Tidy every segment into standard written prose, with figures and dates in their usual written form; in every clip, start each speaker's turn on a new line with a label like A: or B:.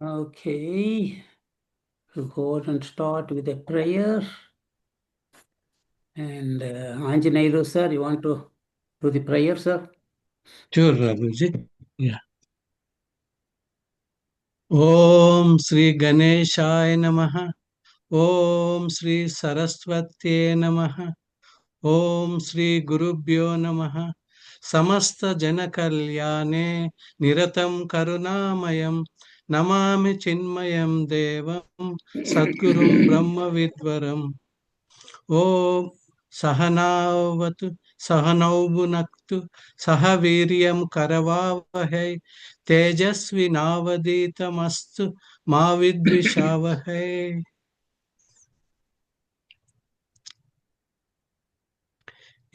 A: Okay, we'll go ahead and start with a prayer. And Anjaneyulu, sir, you want to do the prayer, sir?
B: Sure, Abhijit. Yeah. Om Sri Ganeshaya Namaha. Om Sri Saraswatye Namaha. Om Sri Gurubhyo Namaha. Samasta Janakalyane Niratam Karunamayam Namami Chinmayam Devam Sadgurum Brahma Vidvaram. Om Sahanavatu Sahanau Sahaviryam Karavavahai Tejasvi Navaditamastu Mavidvishavahai.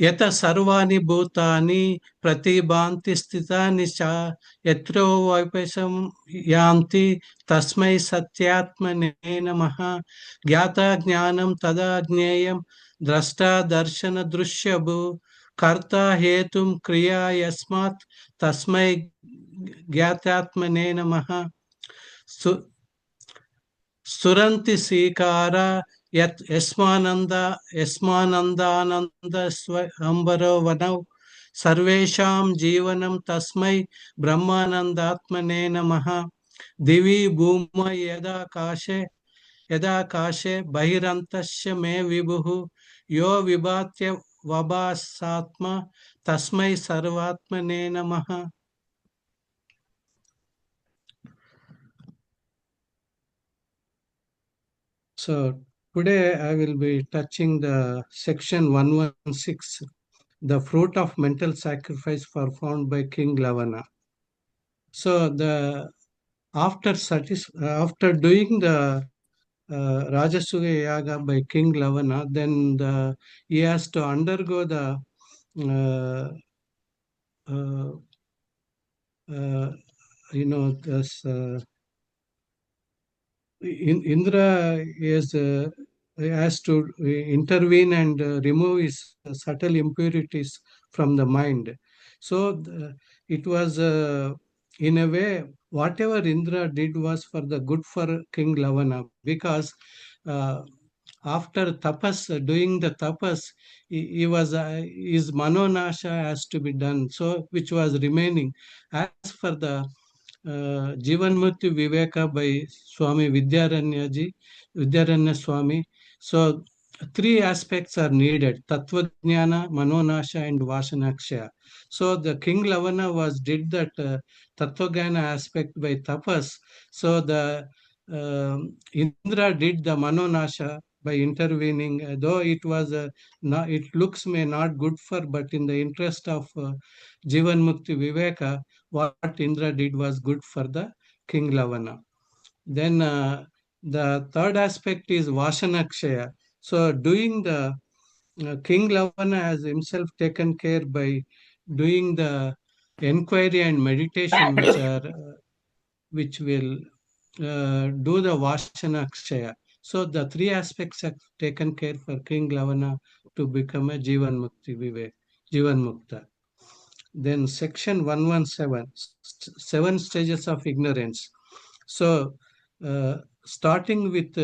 B: Yata sarvani bhutani pratibhanti stitani cha yatro vaipasam yanti tasmai satyatmane namaha gyata jnanam tada jneyam drashta darshana drushyabhu karta hetum kriya yasmat tasmai gyatatmane namaha Suranti Sikara Yat Yasmanandananda Ambaro Vanav Sarvesham Jivanam Tasmai Brahmanandatmane Namaha Divi Bhuma Yada Kashe Bahirantasya Me Vibhuhu Yo Vibhatya Vabhasatma Tasmai Sarvatmane Namaha. So today I will be touching the section 116, the fruit of mental sacrifice performed by King Lavana. So after doing the Rajasuya Yaga by King Lavana, then he has to undergo the uh, uh, this Indra has to intervene and remove his subtle impurities from the mind. So it was, in a way, whatever Indra did was for the good for King Lavana, because uh, after tapas, doing the tapas, he was his manonasha has to be done. So which was remaining as for the Jivanmurti Viveka by Swami Vidyaranya Swami. So three aspects are needed: Tattvajnana, Manonasha, and Vasanakshaya. So the King Lavana did that Tattvajnana aspect by tapas. So the Indra did the Manonasha by intervening, though it was it looks may not good for, but in the interest of Jivanmukti Viveka, what Indra did was good for the King Lavana. Then the third aspect is Vasanakshaya. So doing the King Lavana has himself taken care by doing the enquiry and meditation, which will do the Vasanakshaya. So the three aspects have taken care for King Lavana to become a Jivan Mukti Vivek, Jivan Mukta. Then section 117, seven stages of ignorance. So starting with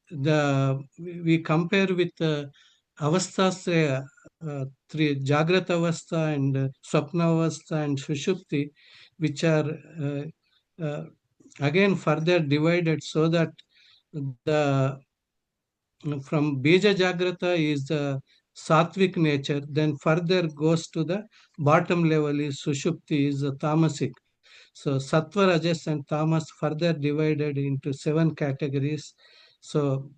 B: we compare with avasthas, three Jagrat Avastha and Swapna Avastha and Sushupti, which are again further divided, so that the from Bija Jagrata is the sattvic nature, then further goes to the bottom level is Sushupti, is the tamasic. So Sattva, Rajas, and Tamas further divided into 7 categories. So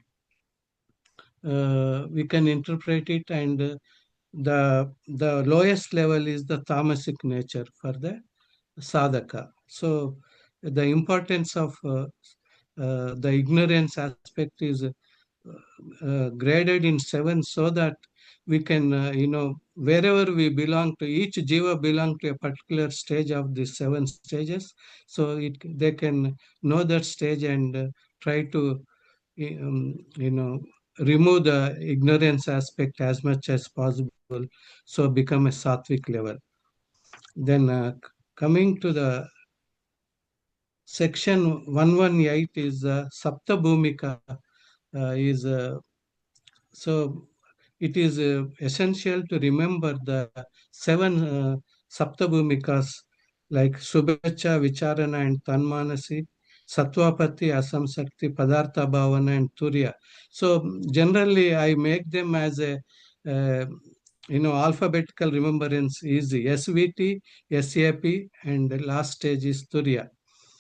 B: we can interpret it, and the lowest level is the tamasic nature for the sadhaka. So the importance of the ignorance aspect is graded in 7, so that we can, wherever we belong to, each jiva belong to a particular stage of the 7 stages. So they can know that stage and try to, remove the ignorance aspect as much as possible. So become a sattvic level. Then coming to the section 118 is Sapta Bhumika is so it is essential to remember the seven Saptabhumikas like Subhacha, Vicharana, and Tanmanasi, Satvapati, Asamsakti, Padartha Bhavana, and Turiya. So generally, I make them as a uh, alphabetical remembrance easy. SVT, SAP, and the last stage is Turiya.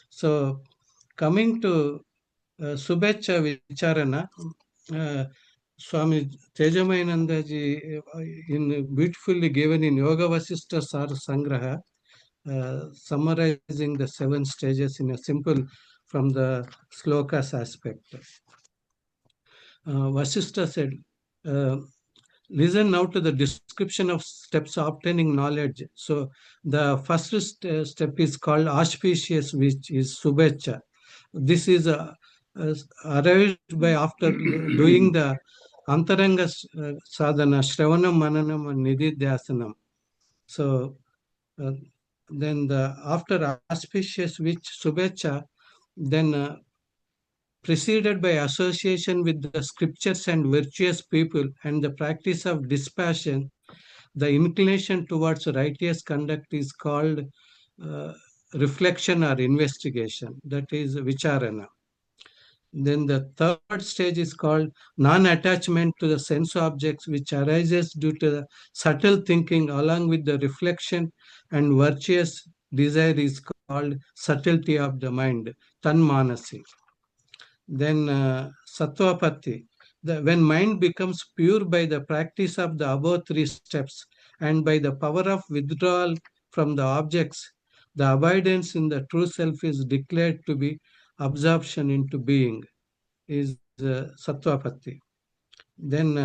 B: So coming to Subhacha Vicharana, uh, Swami Tejamayanandaji in beautifully given in Yoga Vasishta Sar Sangraha, summarizing the seven stages in a simple from the slokas aspect. Vasishta said, uh, listen now to the description of steps of obtaining knowledge. So the first step is called auspicious, which is Subhecha. This is arrived by after doing the Antaranga sadhana, Shravanam, Mananam, and Nididhyasanam. So uh, then after auspicious, which Subhecha, then preceded by association with the scriptures and virtuous people and the practice of dispassion, the inclination towards righteous conduct is called uh, reflection or investigation. That is vicharana. Then the third stage is called non-attachment to the sense objects, which arises due to the subtle thinking along with the reflection and virtuous desire is called subtlety of the mind, tanmanasi. Then Sattvapatti. When mind becomes pure by the practice of the above three steps and by the power of withdrawal from the objects, the abidance in the true self is declared to be absorption into being, is Sattvapatti. Then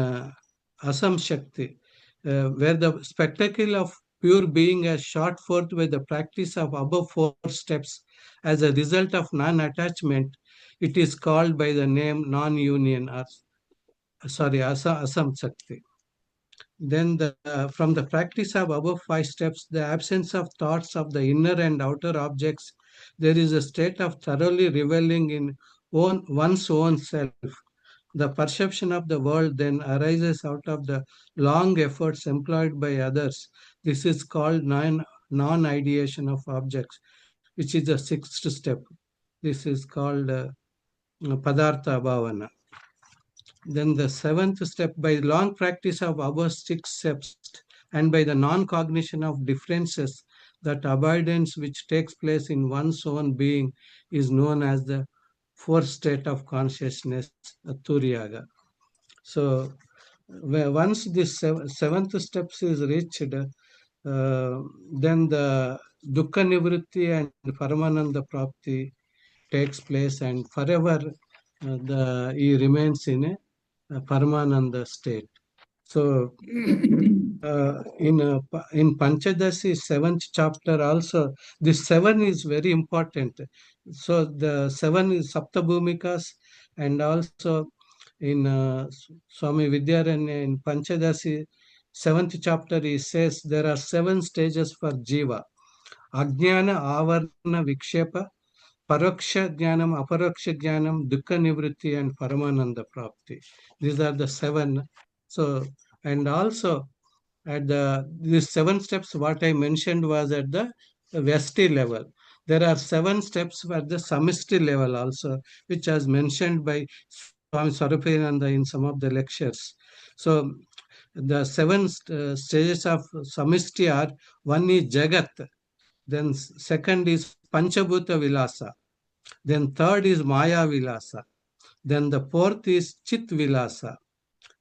B: Asam Shakti, where the spectacle of pure being is shot forth by the practice of above four steps as a result of non-attachment, it is called by the name non-union or Asam Shakti. Then from the practice of above five steps, the absence of thoughts of the inner and outer objects, there is a state of thoroughly reveling in one's own self. The perception of the world then arises out of the long efforts employed by others. This is called non-ideation of objects, which is the sixth step. This is called Padartha Bhavana. Then the seventh step, by long practice of above six steps and by the non-cognition of differences, that abidance which takes place in one's own being is known as the fourth state of consciousness, Turiyaga. So once this seventh steps is reached, then the dukkha nivritti and paramananda prapti takes place, and forever he remains in a Paramananda state. So, in Panchadasi, seventh chapter also, this seven is very important. So, the seven is Saptabhumikas, and also in Swami Vidyaranya in Panchadasi, seventh chapter, he says there are seven stages for Jiva. Ajnana, Avarna, Vikshepa, Paraksha Jnanam, Aparaksha Jnanam, Dukkha Nivritti, and Paramananda Prapti. These are the seven. So, and also at these seven steps, what I mentioned was at the Vesti level. There are seven steps at the Samisti level also, which was mentioned by Swami Swarupananda in some of the lectures. So, the seven stages of Samisti are: one is Jagat, then second is Panchabhuta Vilasa, then third is Maya Vilasa. Then the fourth is Chit Vilasa.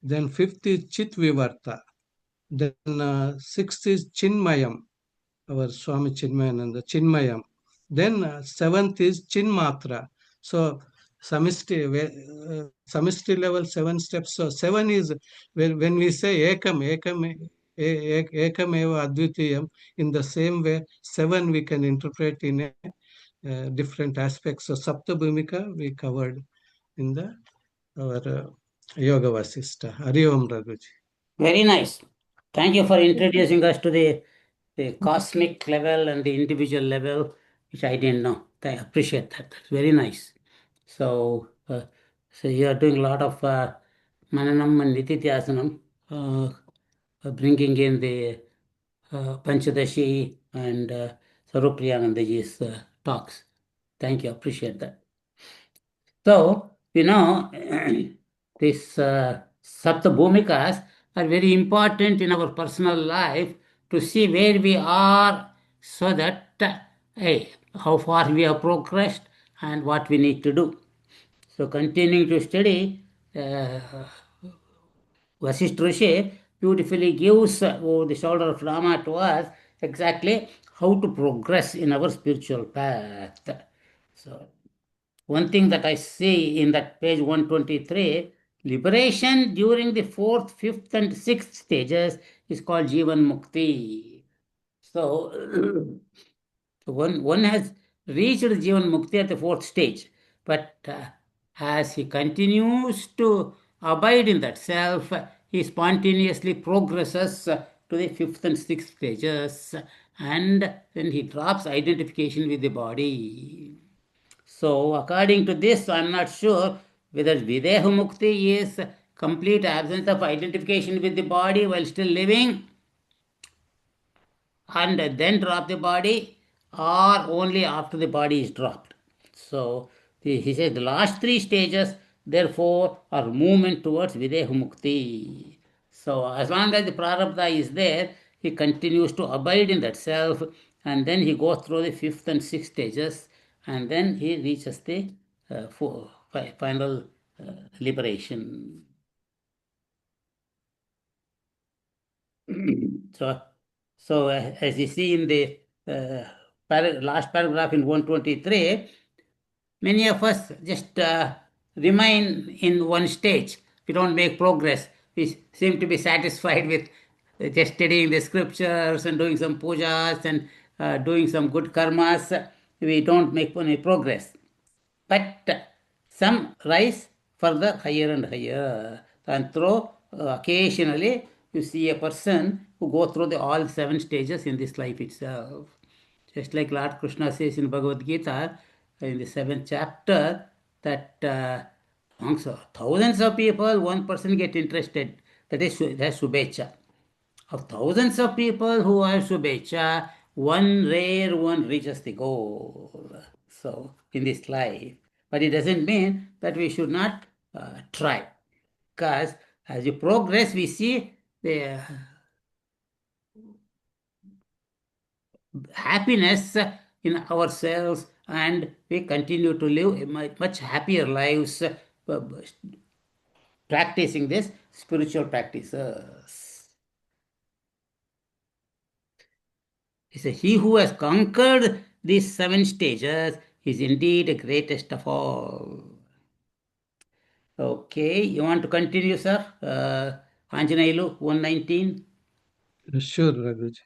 B: Then fifth is Chit Vivarta. Then sixth is Chinmayam, our Swami Chinmayananda, Chinmayam. Then seventh is Chinmatra. So Samisti level, seven steps. So seven is when we say Ekam Eva Advitiyam, in the same way, seven we can interpret in a different aspects. So Sapta Bhumika we covered in the our Yoga Vasishta. Hari Om Raghuji.
A: Very nice. Thank you for introducing us to the cosmic level and the individual level. which I didn't know. I appreciate that. That's very nice. So, so you are doing a lot of mananam and nitityasanam, bringing in the Panchadashi and Sarupriyanandaji's talks. Thank you. Appreciate that. So, these Sapta Bhumikas are very important in our personal life to see where we are so that, hey, how far we have progressed and what we need to do. So, continuing to study, Vashishta Rishi beautifully gives over the shoulder of Rama to us exactly how to progress in our spiritual path. So, one thing that I see in that page 123, liberation during the fourth, fifth, and sixth stages is called Jivan Mukti. So, one has reached Jivan Mukti at the fourth stage, but as he continues to abide in that self, he spontaneously progresses to the fifth and sixth stages, and then he drops identification with the body. So, according to this, I'm not sure whether Videha Mukti is complete absence of identification with the body while still living and then drop the body, or only after the body is dropped. So, he says the last three stages, therefore, are movement towards Videha Mukti. So, as long as the Prarabdha is there, he continues to abide in that self, and then he goes through the fifth and sixth stages, and then he reaches the final liberation. So, as you see in the last paragraph in 123, many of us just remain in one stage. We don't make progress. We seem to be satisfied with just studying the scriptures and doing some pujas and doing some good karmas. We don't make any progress. But some rise further higher and higher. And through occasionally you see a person who go through all seven stages in this life itself. Just like Lord Krishna says in Bhagavad Gita, in the seventh chapter, that amongst thousands of people, one person get interested. That's Subhecha. Of thousands of people who are Subhecha, one rare one reaches the goal. So, in this life. But it doesn't mean that we should not try. Because as you progress, we see the happiness in ourselves and we continue to live much happier lives practicing this spiritual practices. He says, he who has conquered these seven stages is indeed the greatest of all. Okay, you want to continue, sir? Anjanailu, 119.
B: Sure, Raghuji.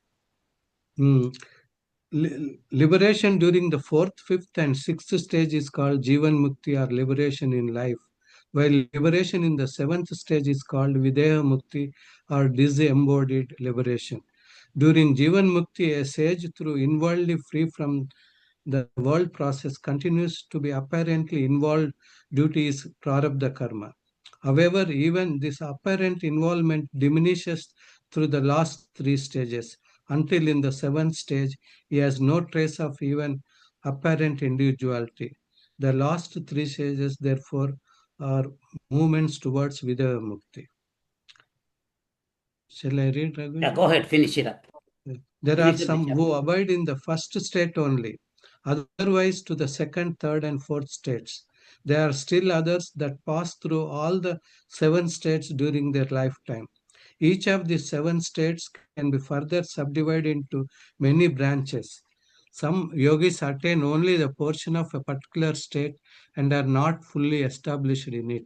B: Liberation during the fourth, fifth, and sixth stage is called Jivan Mukti or liberation in life, while liberation in the seventh stage is called Videha Mukti or disembodied liberation. During Jivan Mukti, a sage, through inwardly free from the world process, continues to be apparently involved due to his prarabdha karma. However, even this apparent involvement diminishes through the last three stages, until in the seventh stage he has no trace of even apparent individuality. The last three stages, therefore, are movements towards Vidya Mukti. Shall I read, Raghu?
A: Yeah, go ahead, finish it up.
B: There are some who abide in the first state only, otherwise to the second, third, and fourth states. There are still others that pass through all the seven states during their lifetime. Each of these seven states can be further subdivided into many branches. Some yogis attain only the portion of a particular state and are not fully established in it.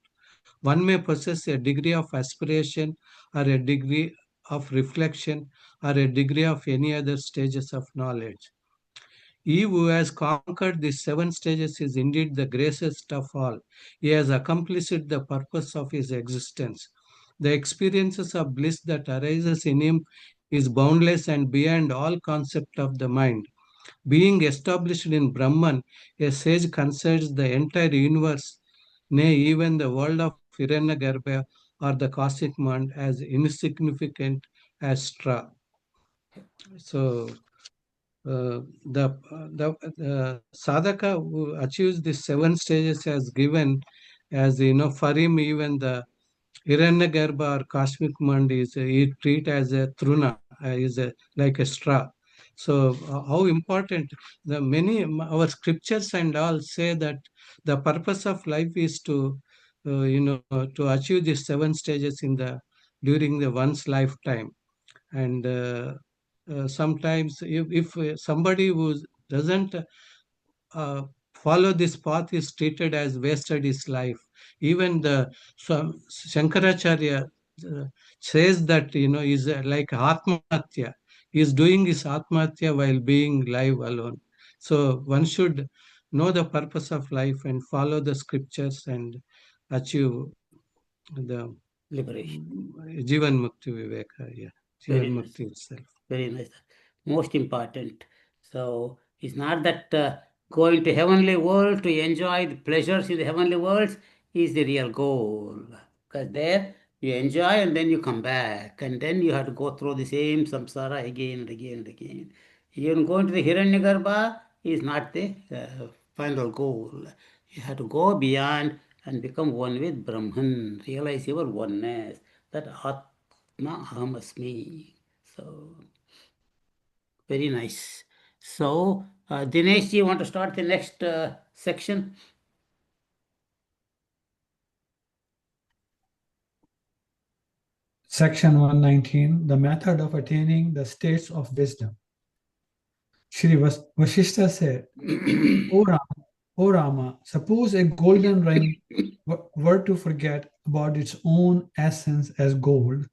B: One may possess a degree of aspiration or a degree of reflection or a degree of any other stages of knowledge. He who has conquered these seven stages is indeed the greatest of all. He has accomplished the purpose of his existence. The experiences of bliss that arises in him is boundless and beyond all concept of the mind. Being established in Brahman, a sage considers the entire universe, nay, even the world of Hiranyagarbha or the cosmic mind, as insignificant as straw. So, the sadhaka who achieves these seven stages has given, as for him, even the Hiranyagarbha or cosmic mind is he treat as a truna, like a straw. So how important the many our scriptures and all say that the purpose of life is to to achieve these seven stages in the during the one's lifetime. And sometimes if somebody who doesn't uh, follow this path is treated as wasted his life. Even the Shankaracharya says that is like Atmahatya. He is doing his Atmahatya while being live alone. So one should know the purpose of life and follow the scriptures and achieve the
A: Liberation.
B: Jivan Mukti Viveka. Yeah, Jivan
A: Very nice.
B: Mukti itself.
A: Very nice. Most important. So it's not that going to heavenly world to enjoy the pleasures in the heavenly worlds is the real goal. Because there you enjoy and then you come back, and then you have to go through the same samsara again and again and again. Even going to the Hiranyagarbha is not the final goal. You have to go beyond and become one with Brahman. Realize your oneness. That Atma Aham Asmi. So very nice. So, Dinesh, you want to start the next section?
C: Section 119, the method of attaining the states of wisdom. Shri Vashishta said, O Rama, O Rama, suppose a golden ring were to forget about its own essence as gold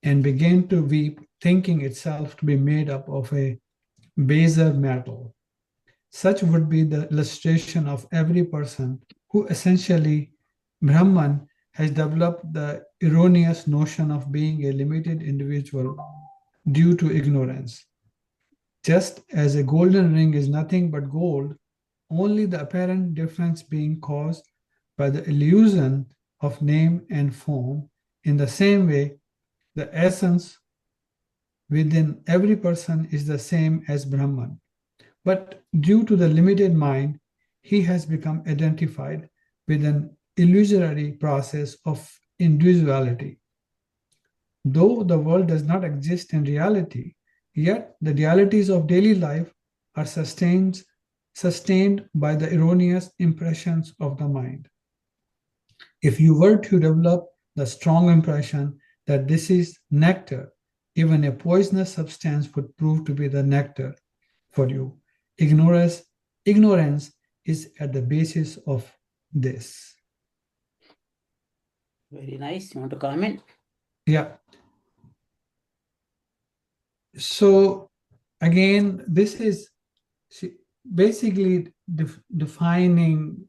C: and began to weep, thinking itself to be made up of a baser metal. Such would be the illustration of every person who essentially, Brahman, has developed the erroneous notion of being a limited individual due to ignorance. Just as a golden ring is nothing but gold, only the apparent difference being caused by the illusion of name and form, in the same way, the essence within every person is the same as Brahman. But due to the limited mind, he has become identified with an illusory process of individuality. Though the world does not exist in reality, yet the realities of daily life are sustained by the erroneous impressions of the mind. If you were to develop the strong impression that this is nectar, even a poisonous substance would prove to be the nectar for you. Ignorance is at the basis of this.
A: Very nice. You want to comment?
C: Yeah. So again, this is basically defining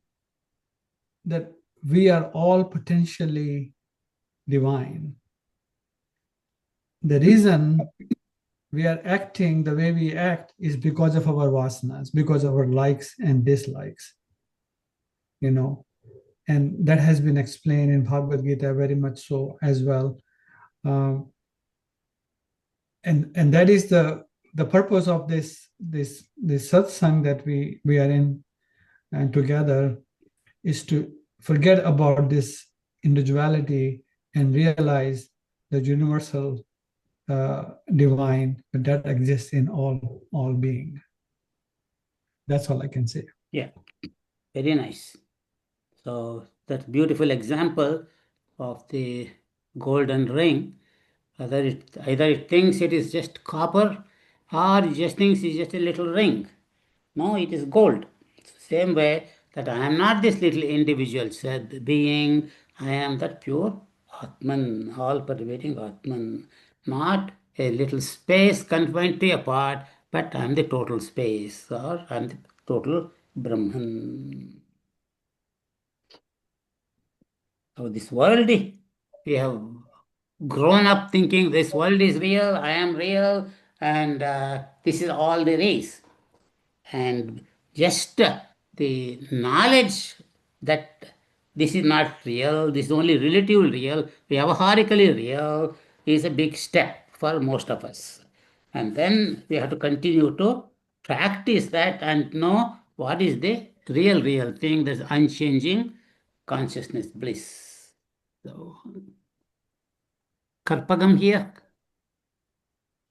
C: that we are all potentially divine. The reason we are acting the way we act is because of our vasanas, because of our likes and dislikes, and that has been explained in Bhagavad Gita very much so as well. And that is the purpose of this satsang that we are in and together, is to forget about this individuality and realize the universal divine that exists in all being. That's all I can say.
A: Yeah, very nice. So that beautiful example of the golden ring, either it thinks it is just copper or it just thinks it's just a little ring. No, it is gold. Same way that I am not this little individual said being, I am that pure Atman, all pervading Atman, not a little space confined to a part, but I am the total space or I am the total Brahman. So this world, we have grown up thinking this world is real, I am real, and this is all there is. And just the knowledge that this is not real, this is only relatively real, vyavaharically real, is a big step for most of us. And then we have to continue to practice that and know what is the real thing, that's unchanging consciousness bliss. So, Karpagam here.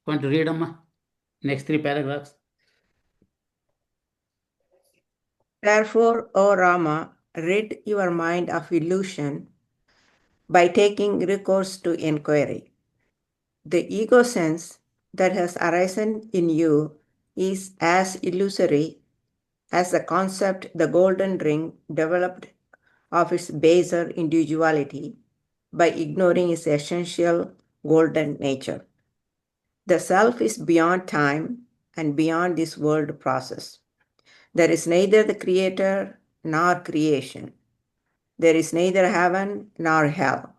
A: Want to read, Amma? Next 3 paragraphs.
D: Therefore, O Rama, rid your mind of illusion by taking recourse to inquiry. The ego sense that has arisen in you is as illusory as the concept the golden ring developed of its baser individuality by ignoring its essential golden nature. The self is beyond time and beyond this world process. There is neither the creator nor creation. There is neither heaven nor hell.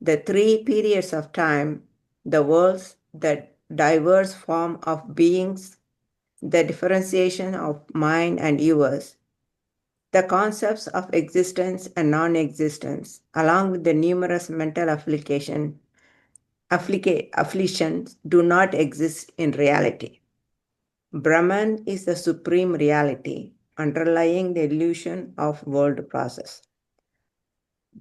D: The 3 periods of time, the worlds, the diverse form of beings, the differentiation of mine and yours, the concepts of existence and non-existence, along with the numerous mental afflictions, do not exist in reality. Brahman is the supreme reality underlying the illusion of world process.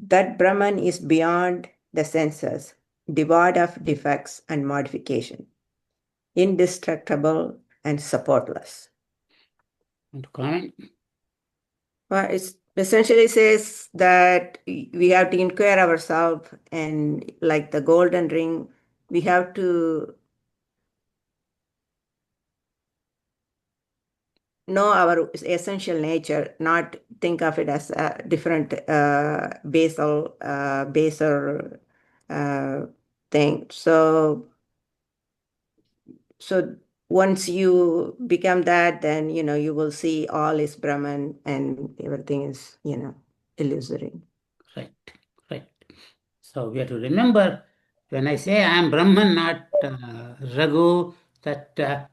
D: That Brahman is beyond the senses, devoid of defects and modification, indestructible and supportless.
A: Want to comment?
D: Well, it essentially says that we have to inquire ourselves, and like the golden ring, we have to know our essential nature, not think of it as a different baser thing. So once you become that, then you will see all is Brahman and everything is illusory.
A: Right. So we have to remember, when I say I am Brahman, not Raghu, that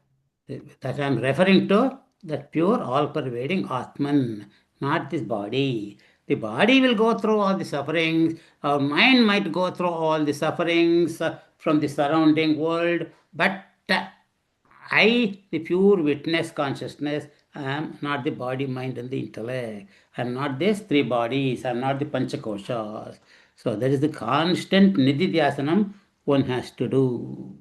A: I'm referring to that pure, all-pervading Atman, not this body. The body will go through all the sufferings. Our mind might go through all the sufferings from the surrounding world, but I, the pure witness consciousness, I am not the body, mind, and the intellect. I am not these 3 bodies. I am not the panchakoshas. So there is the constant nididhyasanam one has to do.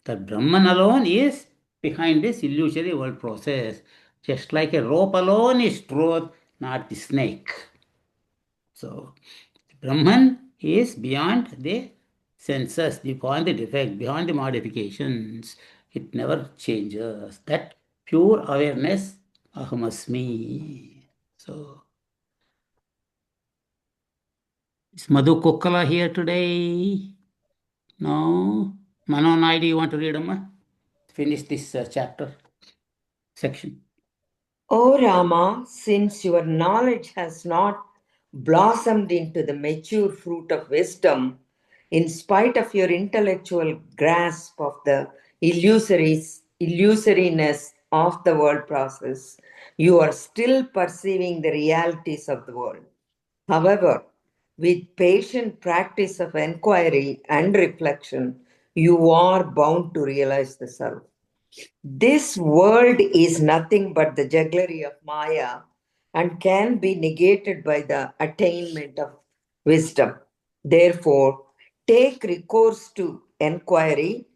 A: That Brahman alone is behind this illusory world process. Just like a rope alone is truth, not the snake. So Brahman is beyond the senses, beyond the defect, beyond the modifications. It never changes. That pure awareness, Ahamasmi. So, is Madhu Kokkala here today? No. Mano Naidu, you want to read, Amma? Finish this chapter, section.
E: O Rama, since your knowledge has not blossomed into the mature fruit of wisdom, in spite of your intellectual grasp of the illusoriness of the world process, you are still perceiving the realities of the world. However, with patient practice of inquiry and reflection, you are bound to realize the self. This world is nothing but the jugglery of Maya and can be negated by the attainment of wisdom. Therefore, take recourse to inquiry,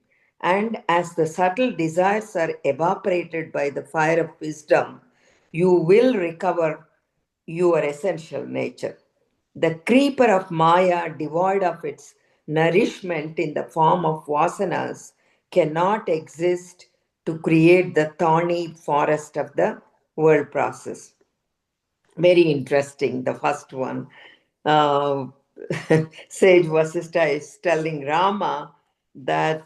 E: and as the subtle desires are evaporated by the fire of wisdom, you will recover your essential nature. The creeper of Maya, devoid of its nourishment in the form of vasanas, cannot exist to create the thorny forest of the world process. Very interesting, the first one. Uh, Sage Vasishta is telling Rama that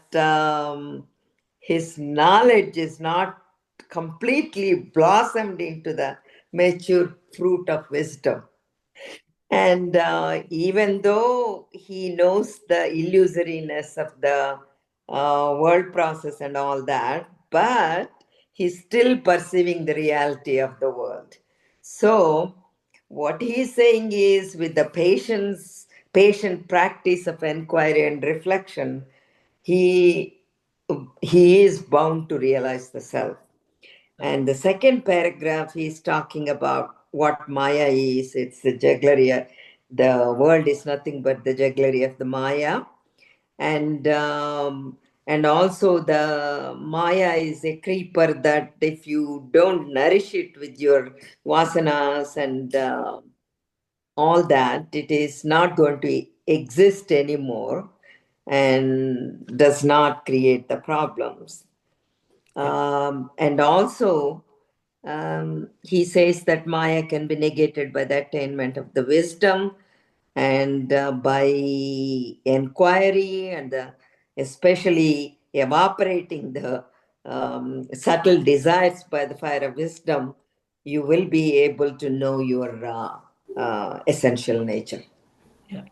E: his knowledge is not completely blossomed into the mature fruit of wisdom. And even though he knows the illusoriness of the world process and all that, but he's still perceiving the reality of the world. So, what he's saying is, with the patient practice of inquiry and reflection, he he is bound to realize the self. And the second paragraph, he's talking about what Maya is. It's the jugglery. The world is nothing but the jugglery of the Maya. And also the Maya is a creeper that if you don't nourish it with your vasanas and all that, it is not going to exist anymore and does not create the problems. And also, he says that Maya can be negated by the attainment of the wisdom and by inquiry and especially evaporating the subtle desires by the fire of wisdom, you will be able to know your essential nature.
A: Yeah.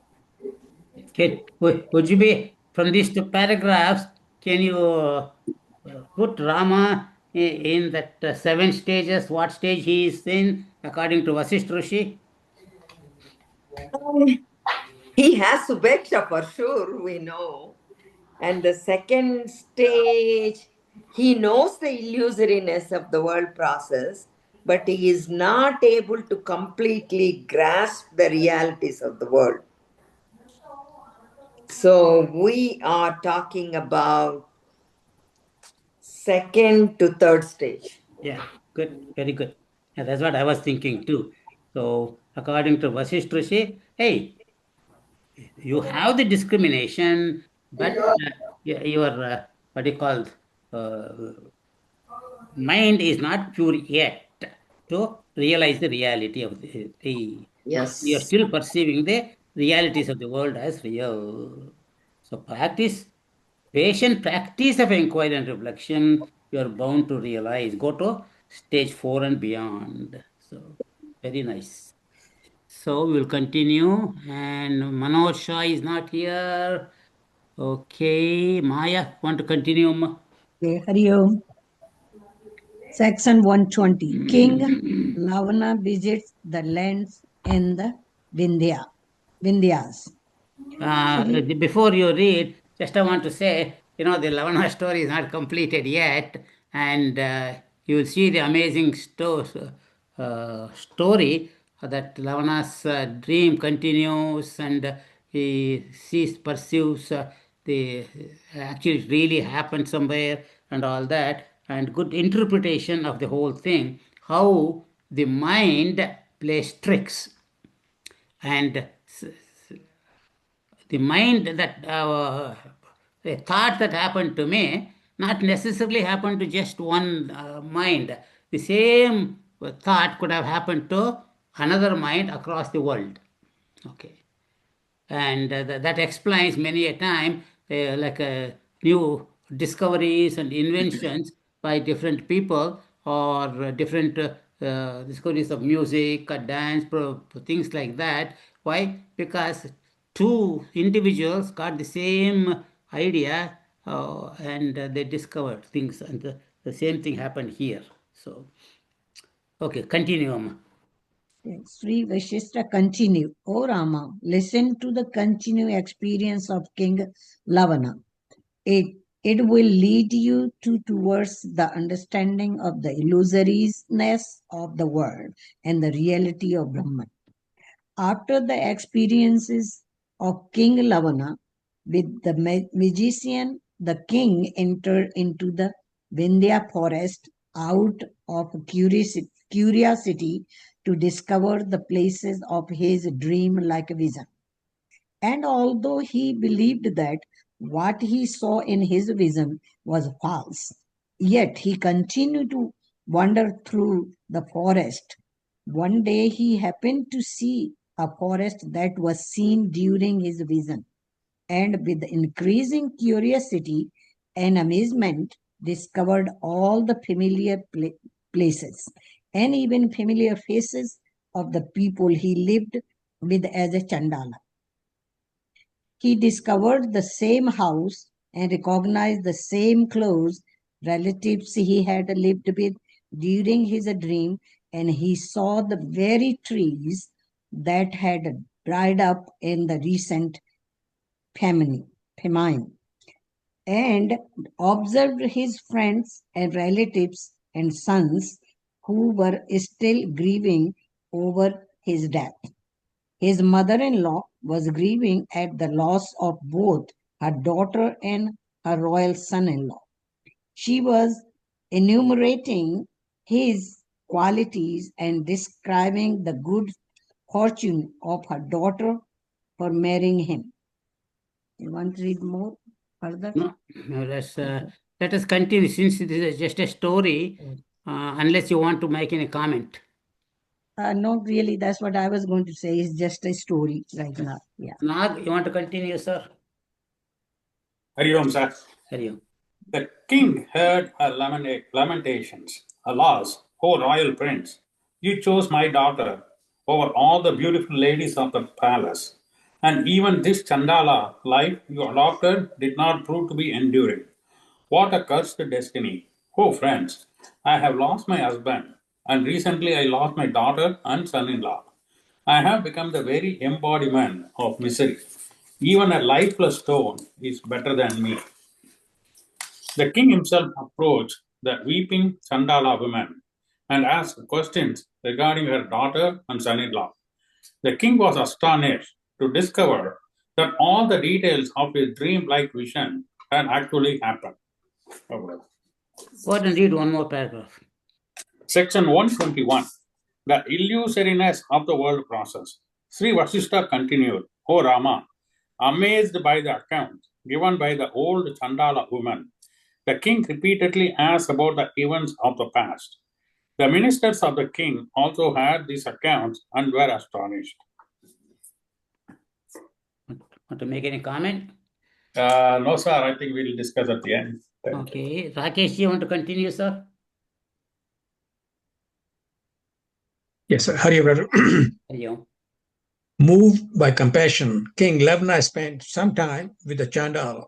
A: Okay. Would you be, from these two paragraphs, can you put Rama in that seven stages, what stage he is in according to Vasishtha Rishi?
E: He has Subeksha for sure, we know. And the second stage, he knows the illusoriness of the world process, but he is not able to completely grasp the realities of the world. So we are talking about second to third stage.
A: Yeah, good, very good. Yeah, that's what I was thinking too. So, according to Vasishtha Rishi, hey, you have the discrimination, but your what do you call uh, mind is not pure yet to realize the reality of the you are
E: Yes.
A: still perceiving the realities of the world as real. So patient practice of inquiry and reflection, you are bound to realize. Go to stage 4 and beyond. So very nice. So we will continue, and Manoj Shah is not here. Okay, Maya, want to continue?
F: Okay, Hari Om. Section 120. King Lavana visits the lands in the Vindhyas.
A: Before you read, just I want to say, the Lavana story is not completed yet, and you will see the amazing story that Lavana's dream continues, and he pursues the actually it really happened somewhere, and all that, and good interpretation of the whole thing, how the mind plays tricks and the mind that a thought that happened to me not necessarily happened to just one mind. The same thought could have happened to another mind across the world. Okay, and that explains many a time like new discoveries and inventions by different people, or different discoveries of music or dance, things like that. Why? Because two individuals got the same idea, and they discovered things, and the same thing happened here. So okay, continue, Amma.
F: Sri Vashishta continue. O Rama, listen to the continued experience of King Lavana. It will lead you towards the understanding of the illusoriness of the world and the reality of Brahman. After the experiences of King Lavana with the magician, the king entered into the Vindhya forest out of curiosity to discover the places of his dream like vision. And although he believed that what he saw in his vision was false, yet he continued to wander through the forest. One day he happened to see a forest that was seen during his vision, and with increasing curiosity and amazement, discovered all the familiar places and even familiar faces of the people he lived with as a Chandala. He discovered the same house and recognized the same clothes relatives he had lived with during his dream, and he saw the very trees that had dried up in the recent famine, and observed his friends and relatives and sons who were still grieving over his death. His mother-in-law was grieving at the loss of both her daughter and her royal son-in-law. She was enumerating his qualities and describing the good fortune of her daughter for marrying him. You want to read more further?
A: No, let us continue since this is just a story, unless you want to make any comment.
F: Not really. That's what I was going to say. It's just a story right now. Yeah.
A: Nag, you want to continue, sir?
G: Hari Om, sir.
A: Hari Om.
G: The king heard her lamentations. Alas, O royal prince, you chose my daughter over all the beautiful ladies of the palace. And even this Chandala life you adopted did not prove to be enduring. What a cursed destiny. Oh, friends, I have lost my husband, and recently I lost my daughter and son in law. I have become the very embodiment of misery. Even a lifeless stone is better than me. The king himself approached the weeping Chandala woman and asked questions regarding her daughter and son in law. The king was astonished to discover that all the details of his dream-like vision had actually happened.
A: Go ahead and read one more paragraph.
G: Section 121. The illusoriness of the world process. Sri Vashishta continued, O Rama, amazed by the account given by the old Chandala woman, the king repeatedly asked about the events of the past. The ministers of the king also had these accounts and were astonished.
A: Want to make any comment?
G: No, sir, I think we'll discuss at the end.
A: Okay. Rakesh, you want to continue, sir?
H: Yes, sir. Hari Om.
A: Hari Om.
H: Moved by compassion, King Lavana spent some time with the Chandalas,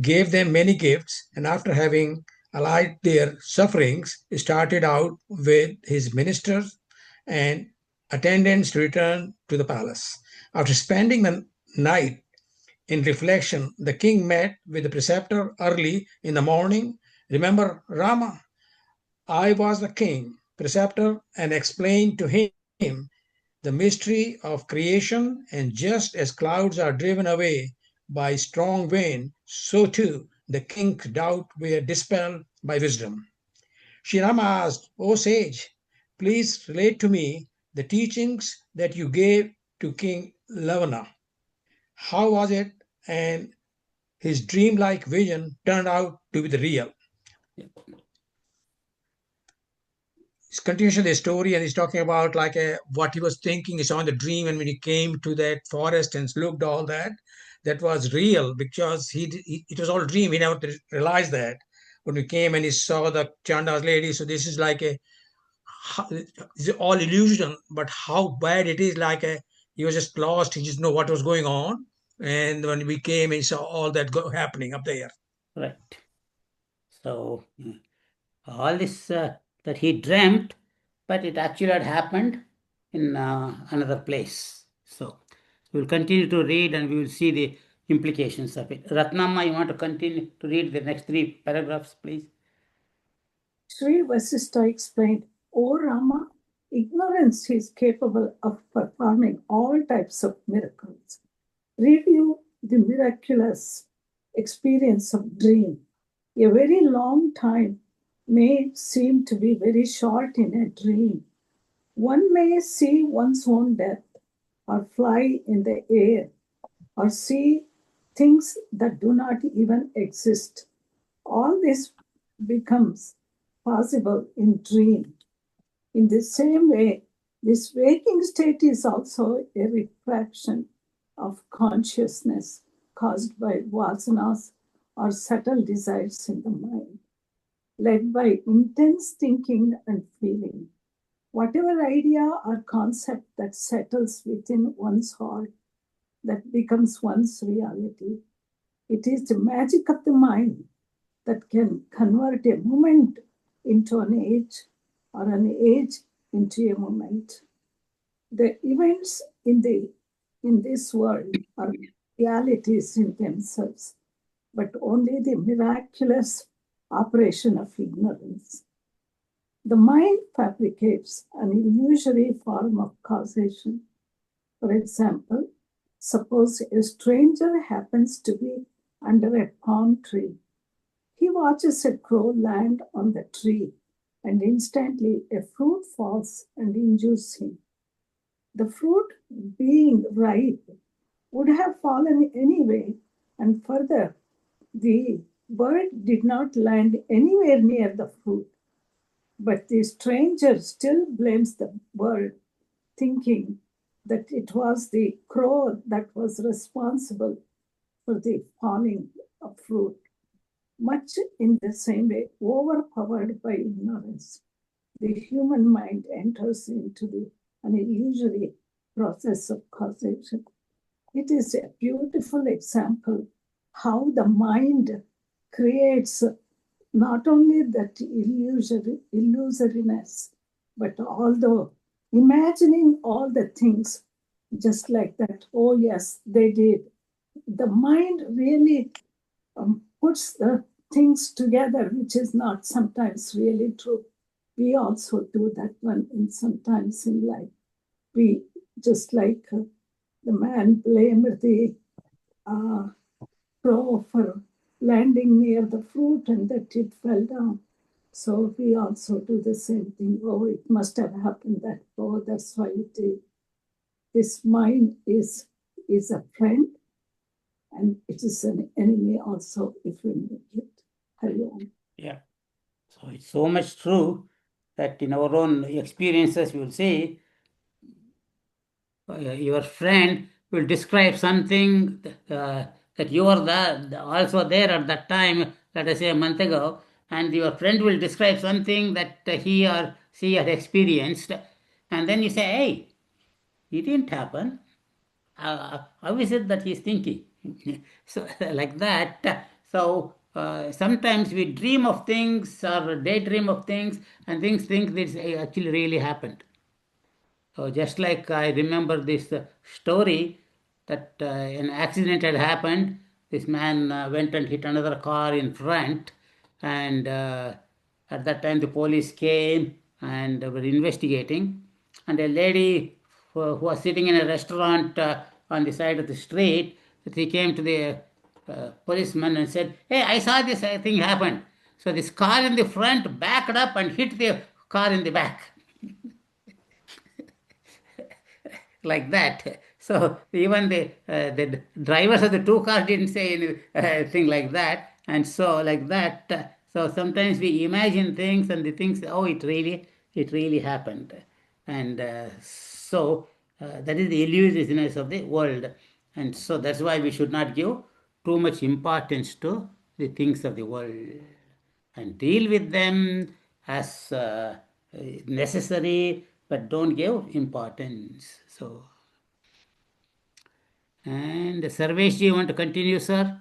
H: gave them many gifts, and after having allayed their sufferings, started out with his ministers and attendants to return to the palace. After spending the night in reflection, the king met with the preceptor early in the morning. Remember, Rama, I was the king, preceptor, and explained to him the mystery of creation, and just as clouds are driven away by strong wind, so too the king's doubt were dispelled by wisdom. Sri Rama asked, O sage, please relate to me the teachings that you gave to King Lavana. How was it? And his dreamlike vision turned out to be the real. It's continuation of the story, and he's talking about like what he was thinking. He saw in the dream, and when he came to that forest and looked all that, that was real because it was all dream. He never realized that when we came and he saw the Chanda's lady. So this is like it's all illusion, but how bad it is. Like he was just lost. He just know what was going on, and when we came, he saw all that happening up there.
A: Right. So all this that he dreamt, but it actually had happened in another place. So we'll continue to read and we will see the implications of it. Ratnamma, you want to continue to read the next 3 paragraphs, please?
I: Sri Vashishta explained, O Rama, ignorance is capable of performing all types of miracles. Review the miraculous experience of dream. A very long time may seem to be very short in a dream. One may see one's own death, or fly in the air, or see things that do not even exist. All this becomes possible in dream. In the same way, this waking state is also a reflection of consciousness caused by vasanas or subtle desires in the mind, led by intense thinking and feeling. Whatever idea or concept that settles within one's heart, that becomes one's reality. It is the magic of the mind. that can convert a moment into an age or an age into a moment. The events in this world are realities in themselves, but only the miraculous operation of ignorance. The mind fabricates an illusory form of causation. For example, suppose a stranger happens to be under a palm tree. He watches a crow land on the tree, and instantly a fruit falls and injures him. The fruit, being ripe, would have fallen anyway, and further, the bird did not land anywhere near the fruit. But the stranger still blames the bird, thinking that it was the crow that was responsible for the falling of fruit. Much in the same way, overpowered by ignorance, the human mind enters into an illusory process of causation. It is a beautiful example how the mind creates not only that illusoriness, but although imagining all the things just like that, oh yes, they did. The mind really puts the things together, which is not sometimes really true. We also do that one sometimes in life. We, just like the man blamed the crow for landing near the fruit and that it fell down. So we also do the same thing. Oh, it must have happened that. Oh, that's why it did. This mind is a friend, and it is an enemy also if we make it. Hari Om.
A: Yeah. So it's so much true that in our own experiences, we will see your friend will describe something that you are also there at that time, let us say a month ago, and your friend will describe something that he or she had experienced, and then you say, hey, it didn't happen. How is it that he's thinking? So like that. So sometimes we dream of things or daydream of things, and things think this actually really happened. So just like I remember this story that an accident had happened. This man went and hit another car in front, and at that time the police came and were investigating. And a lady who was sitting in a restaurant on the side of the street, she came to the policeman and said, "Hey, I saw this thing happen." So this car in the front backed up and hit the car in the back. Like that. So even the drivers of the two cars didn't say anything like that, and so like that. So sometimes we imagine things, and the things, oh, it really happened, and that is the illusiousness of the world, and so that's why we should not give too much importance to the things of the world, and deal with them as necessary, but don't give importance. So, and Sarvesh, do you want to continue, sir?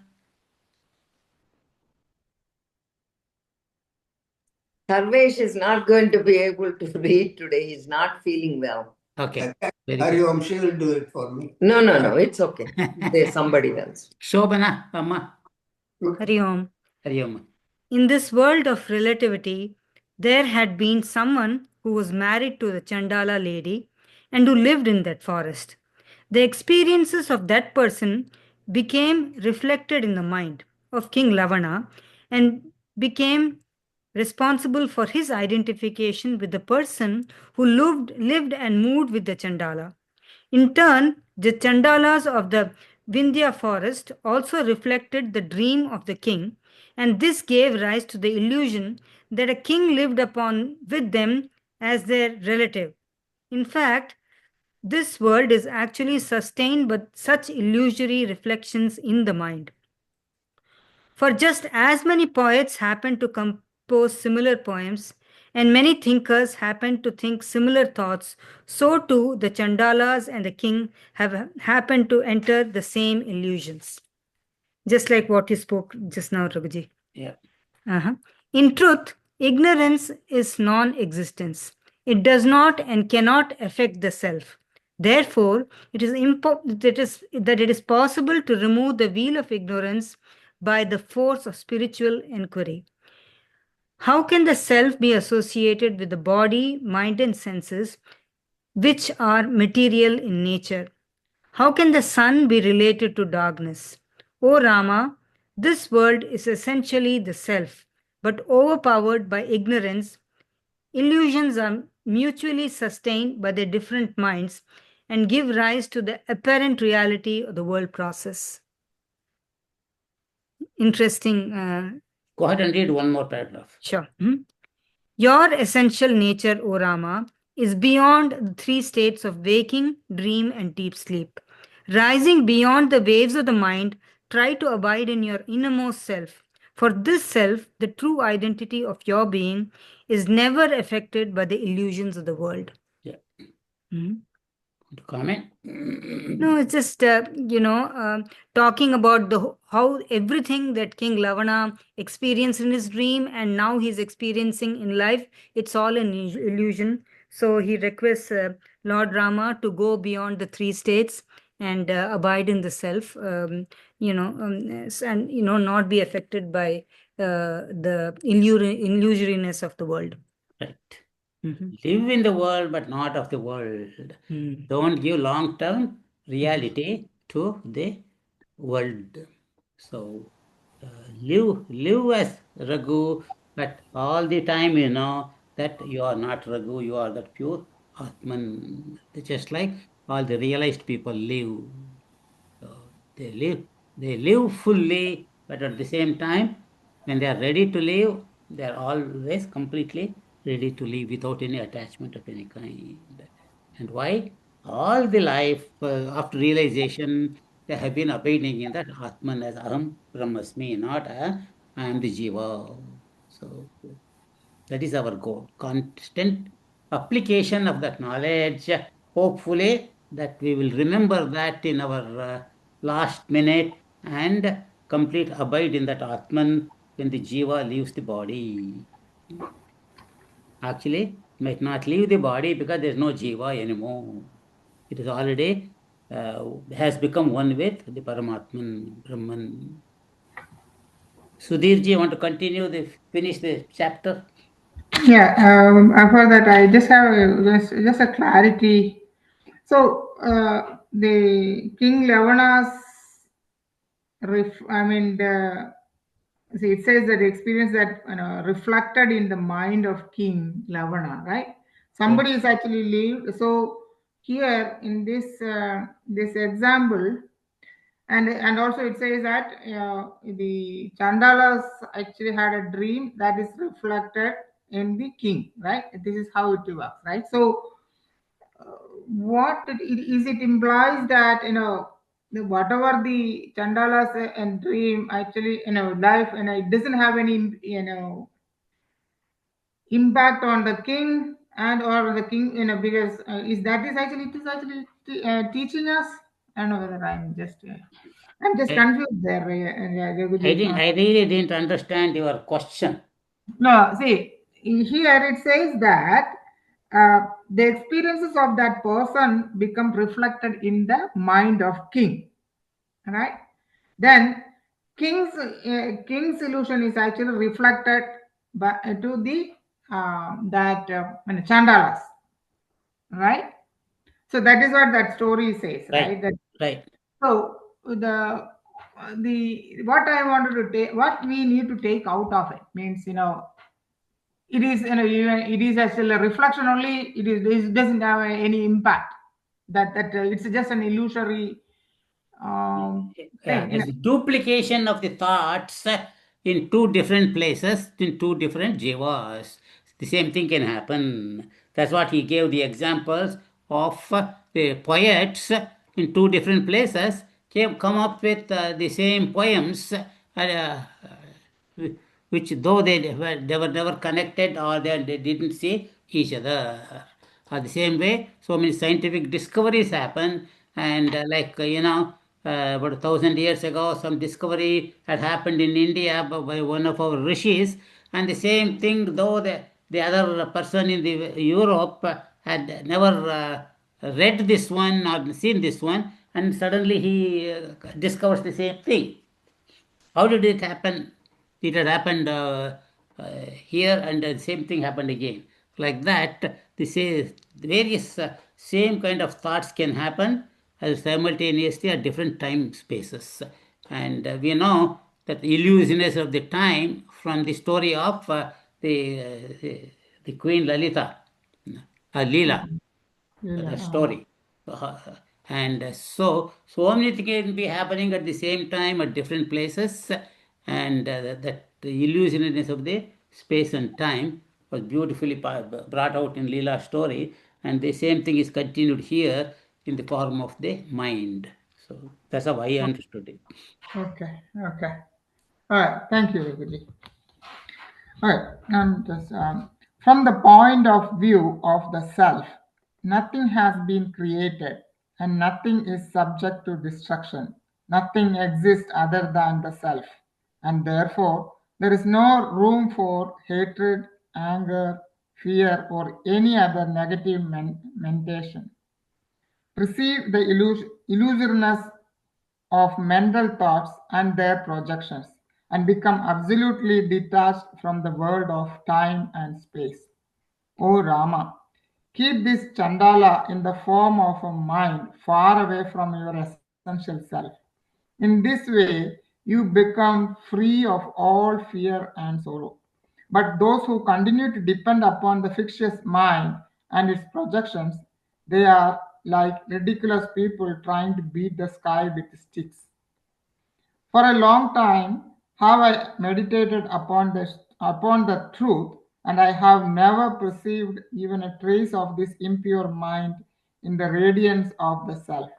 E: Sarvesh is not going to be able to read today. He's not feeling well.
A: Okay. Very
H: Hari
A: good.
H: Om, she will do it for me.
E: No, it's okay. There's somebody else.
A: Shobana, Amma.
J: Hari Om.
A: Hari Om.
J: In this world of relativity, there had been someone who was married to the Chandala lady and who lived in that forest. The experiences of that person became reflected in the mind of King Lavana and became responsible for his identification with the person who lived and moved with the Chandala. In turn, the Chandalas of the Vindhya forest also reflected the dream of the king, and this gave rise to the illusion that a king lived upon with them as their relative. In fact, this world is actually sustained by such illusory reflections in the mind. For just as many poets happen to compose similar poems, and many thinkers happen to think similar thoughts, so too the Chandalas and the king have happened to enter the same illusions. Just like what you spoke just now, Raghuji.
A: Yeah.
J: Uh-huh. In truth, ignorance is non existence. It does not and cannot affect the self. Therefore, that it is possible to remove the wheel of ignorance by the force of spiritual inquiry. How can the self be associated with the body, mind, and senses, which are material in nature? How can the sun be related to darkness? O Rama, this world is essentially the self, but overpowered by ignorance. Illusions are mutually sustained by their different minds and give rise to the apparent reality of the world process. Interesting.
A: Go ahead and read one more paragraph.
J: Sure. Your essential nature, O Rama, is beyond the three states of waking, dream, and deep sleep. Rising beyond the waves of the mind, try to abide in your innermost self. For this self, the true identity of your being, is never affected by the illusions of the world.
A: Yeah.
J: Hmm?
A: To comment?
J: No, it's just talking about how everything that King Lavana experienced in his dream and now he's experiencing in life, it's all an illusion. So he requests Lord Rama to go beyond the three states and abide in the self, and not be affected by the illusoriness of the world.
A: Right.
J: Mhm.
A: Live in the world, but not of the world. Don't give long-term reality to the world. So live as Raghu, but all the time you know that you are not Raghu, you are that pure Atman. Just like all the realized people live. So they live fully, but at the same time, when they are ready to live, they are always completely ready to live without any attachment of any kind. And why? All the life after realization, they have been abiding in that Atman as Aham Brahmasmi, not I am the Jiva. So that is our goal. Constant application of that knowledge. Hopefully, that we will remember that in our last minute and complete abide in that Atman when the Jiva leaves the body. Actually, might not leave the body because there is no Jiva anymore. It is already has become one with the Paramatman, Brahman. Sudhir ji, want to continue finish the chapter?
K: Yeah, for that, I just have just a clarity. So, the King Lavana's, see, it says that the experience that reflected in the mind of King Lavana, right? Somebody is actually lived. So here in this example, and also it says that the Chandalas actually had a dream that is reflected in the king, right? This is how it works, right? So what it implies that whatever the Chandalas and dream actually life, it doesn't have any impact on the king and or the king because is actually it is actually teaching us. I don't know whether I'm just confused there.
A: I really didn't understand your question.
K: No, see, here it says that the experiences of that person become reflected in the mind of king, right? Then king's illusion is actually reflected by to the chandalas, right? So that is what that story says, right?
A: Right.
K: So the what I wanted to take, what we need to take out of it means, it is it is actually a reflection only. It doesn't have any impact. That it's just an illusory thing.
A: It's duplication of the thoughts in two different places, in two different jivas. The same thing can happen. That's what he gave the examples of the poets in two different places come up with the same poems, which though they were never connected or they didn't see each other. The same way, so many scientific discoveries happen, and about 1,000 years ago, some discovery had happened in India by one of our rishis, and the same thing, though the other person in the Europe had never read this one or seen this one, and suddenly he discovers the same thing. How did it happen? It had happened here, and the same thing happened again. Like that, the various same kind of thoughts can happen simultaneously at different time spaces. And we know that the illusionist of the time from the story of the Queen Lalita, Leela, the story. And so many things can be happening at the same time at different places, and that the illusionedness of the space and time was beautifully brought out in Leela's story, and the same thing is continued here in the form of the mind. So that's how I understood it.
K: Okay. All right. Thank you, Vijay. All right. And just, from the point of view of the self, nothing has been created and nothing is subject to destruction. Nothing exists other than the self. And therefore, there is no room for hatred, anger, fear, or any other negative mentation. Perceive the illusoriness of mental thoughts and their projections, and become absolutely detached from the world of time and space. O Rama, keep this Chandala in the form of a mind far away from your essential self. In this way, you become free of all fear and sorrow. But those who continue to depend upon the fictitious mind and its projections, they are like ridiculous people trying to beat the sky with sticks. For a long time have I meditated upon the truth, and I have never perceived even a trace of this impure mind in the radiance of the self.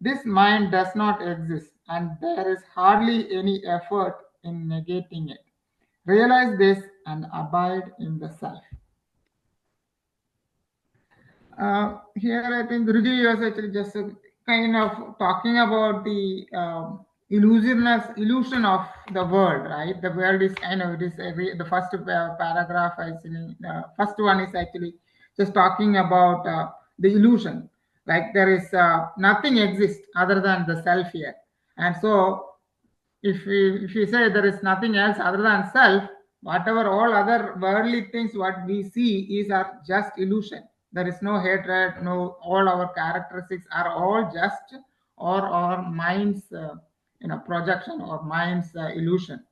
K: This mind does not exist, and there is hardly any effort in negating it. Realize this and abide in the self. Here, I think Guruji was actually just kind of talking about the illusion of the world, right? The world is, I know, it is the first paragraph. Actually, the first one is actually just talking about the illusion. Like there is nothing exists other than the self here, and so if we say there is nothing else other than self, whatever all other worldly things what we see is are just illusion. There is no hatred, no, all our characteristics are all just or our mind's projection or mind's illusion.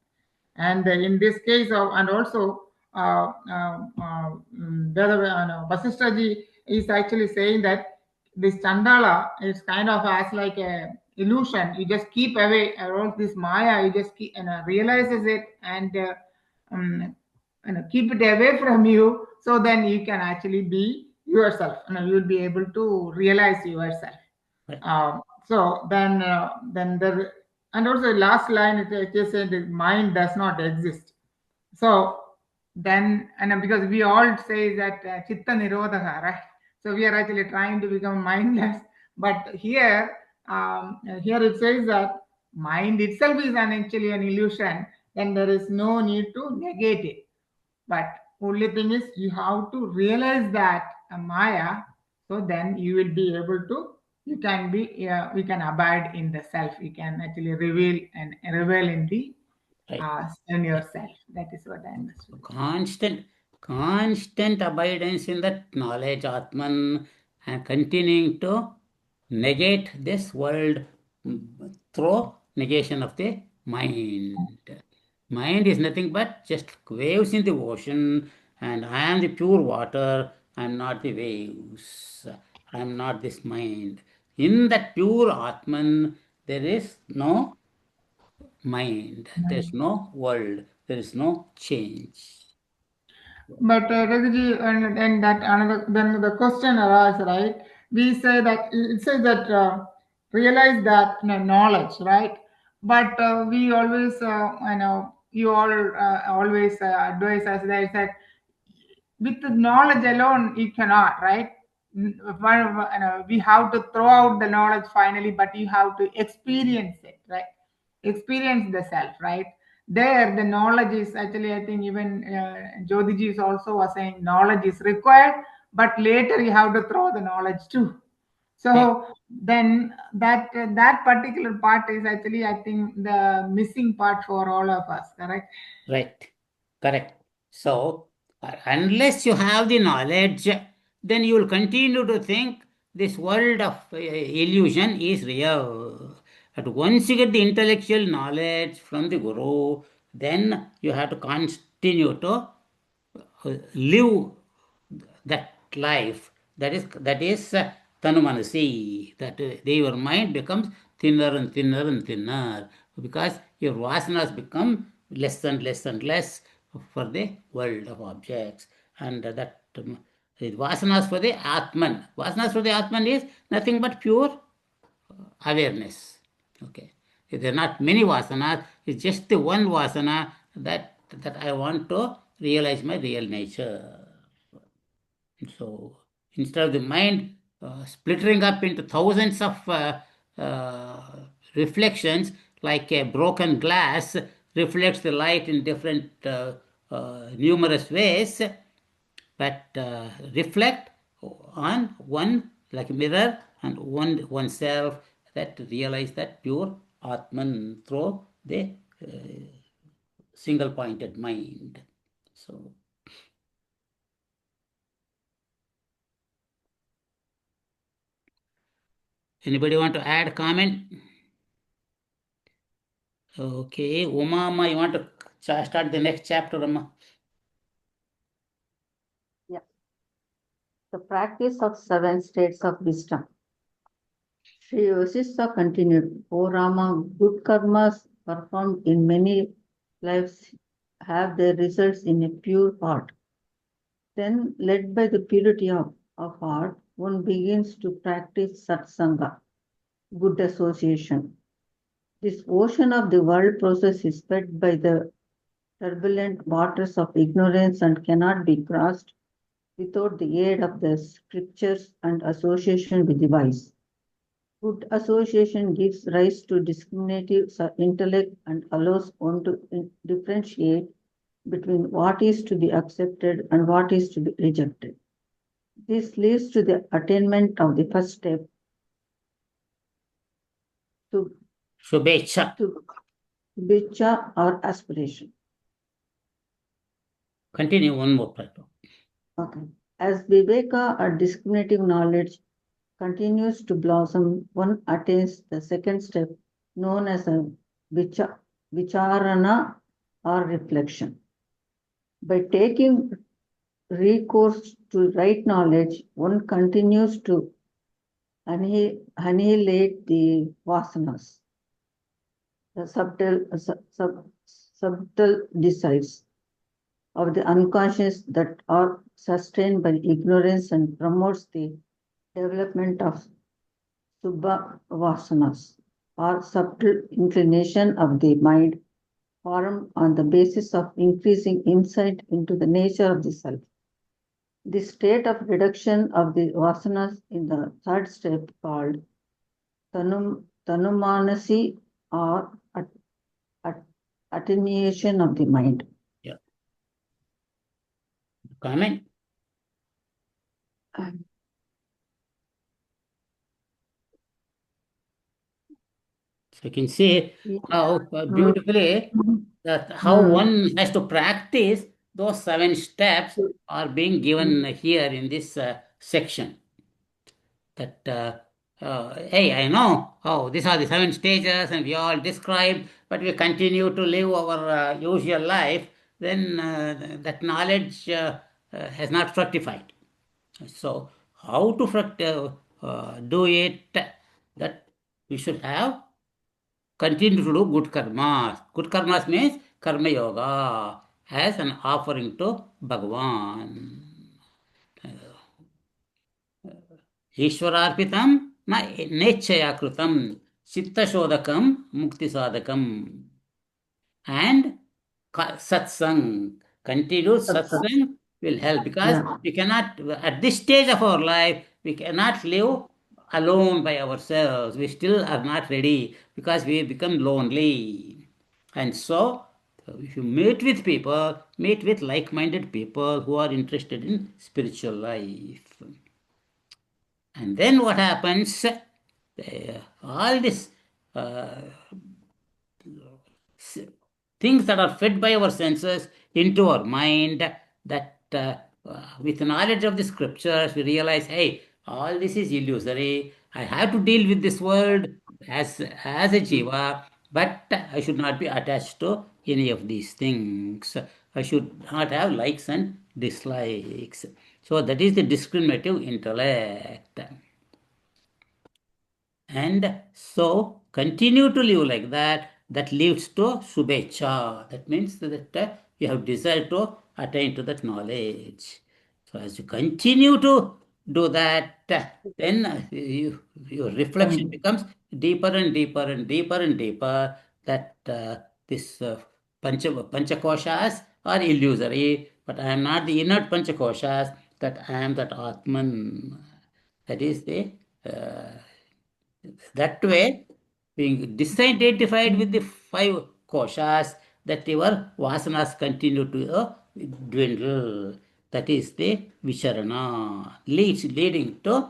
K: And in this case of, and also Vashishta ji is actually saying that this Chandala is kind of as like a illusion. You just keep away around this Maya, you just keep, realizes it and keep it away from you, so then you can actually be yourself. You will be able to realize yourself. So then there, and also last line it just said the mind does not exist. So then, and because we all say that chitta nirodha, right? So we are actually trying to become mindless. But here it says that mind itself is actually an illusion. Then there is no need to negate it. But only thing is you have to realize that Maya. So then you will be able to. You can be. We can abide in the self. You can actually reveal in the in yourself. That is what I understood.
A: Constant abidance in that knowledge, Atman, and continuing to negate this world through negation of the mind. Mind is nothing but just waves in the ocean, and I am the pure water, I am not the waves, I am not this mind. In that pure Atman, there is no mind, there is no world, there is no change.
K: But Raghuji, and that another, then the question arises, right? We say that it says that realize that knowledge, right? But we always, you all always advise us that with the knowledge alone you cannot, right? we have to throw out the knowledge finally, but you have to experience it, right? Experience the self, right? There, the knowledge is actually, I think even Jodhiji is also was saying knowledge is required, but later you have to throw the knowledge too. So then that particular part is actually, I think, the missing part for all of us, correct?
A: Right. Correct. So, unless you have the knowledge, then you will continue to think this world of illusion is real. But once you get the intellectual knowledge from the Guru, then you have to continue to live that life. That is tanumanasi. That your mind becomes thinner and thinner and thinner because your vasanas become less and less and less for the world of objects. And that vasanas for the Atman. Vasanas for the Atman is nothing but pure awareness. Okay. There are not many vasanas, it's just the one vasana that I want to realize my real nature. So instead of the mind splittering up into thousands of reflections, like a broken glass reflects the light in different numerous ways, but reflect on one like a mirror and oneself, that realize that pure Atman through the single pointed mind. So anybody want to add comment? Okay, Uma, you want to start the next chapter, Uma?
F: Yeah. The practice of 7 states of wisdom. Sri Vashishta continued, O Rama, good karmas performed in many lives have their results in a pure heart. Then, led by the purity of heart, one begins to practice satsanga, good association. This ocean of the world process is fed by the turbulent waters of ignorance and cannot be crossed without the aid of the scriptures and association with the wise. Good association gives rise to discriminative intellect and allows one to differentiate between what is to be accepted and what is to be rejected. This leads to the attainment of the first step, to
A: Shubhecha.
F: Bicha or aspiration.
A: Continue one more part.
F: Okay. As Viveka or discriminative knowledge continues to blossom, one attains the second step known as a vicharana or reflection. By taking recourse to right knowledge, one continues to annihilate the vasanas, the subtle desires of the unconscious that are sustained by ignorance and promotes the development of subha vasanas, or subtle inclination of the mind formed on the basis of increasing insight into the nature of the self. The state of reduction of the vasanas in the third step, called tanumanasi, or attenuation of the mind.
A: Yeah. Comment? So you can see how beautifully that how one has to practice those 7 steps are being given here in this section. That hey, I know, oh, these are the 7 stages and we all described, but we continue to live our usual life, then that knowledge has not fructified. So how to do it, that we should have continue to do good karmas. Good karmas means karma yoga as an offering to Bhagavan. Ishwararpitam na nechaya kritam chitta mukti sadakam. And satsang, continued satsang will help, because we cannot, at this stage of our life, we cannot live alone by ourselves. We still are not ready because we become lonely. And so, if you meet with people, meet with like minded people who are interested in spiritual life. And then what happens? All this things that are fed by our senses into our mind, that with knowledge of the scriptures we realize, hey, all this is illusory. I have to deal with this world as a jiva, but I should not be attached to any of these things. I should not have likes and dislikes. So that is the discriminative intellect. And so continue to live like that. That leads to subhecha. That means that you have desire to attain to that knowledge. So as you continue to do that, then your reflection becomes deeper and deeper and deeper and deeper. That this panchakoshas are illusory, but I am not the inert panchakoshas. That I am that Atman. That is the that way, being disidentified with the five koshas, that your vasanas continue to dwindle. That is the vicharana, leading to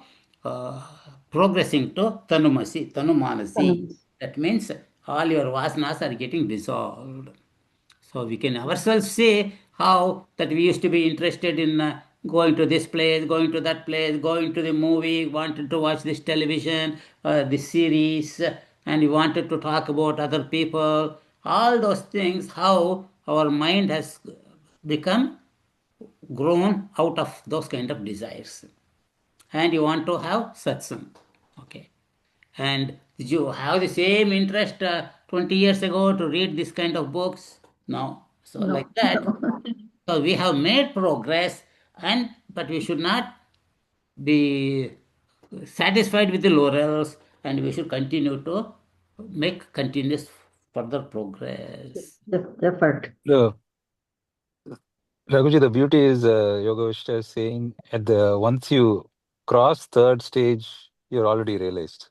A: progressing to tanumanasi. That means all your vasanas are getting dissolved. So we can ourselves say how that we used to be interested in going to this place, going to that place, going to the movie, wanted to watch this television, this series, and we wanted to talk about other people. All those things, how our mind has become grown out of those kind of desires. And you want to have satsang. Okay. And did you have the same interest 20 years ago to read this kind of books? No. So
I: No,
A: like that,
I: no.
A: so we have made progress, and but we should not be satisfied with the laurels, and we should continue to make continuous further progress.
F: Effort.
L: The Raghuji, the beauty is Yoga Vishta is saying at the once you cross third stage, you're already realized.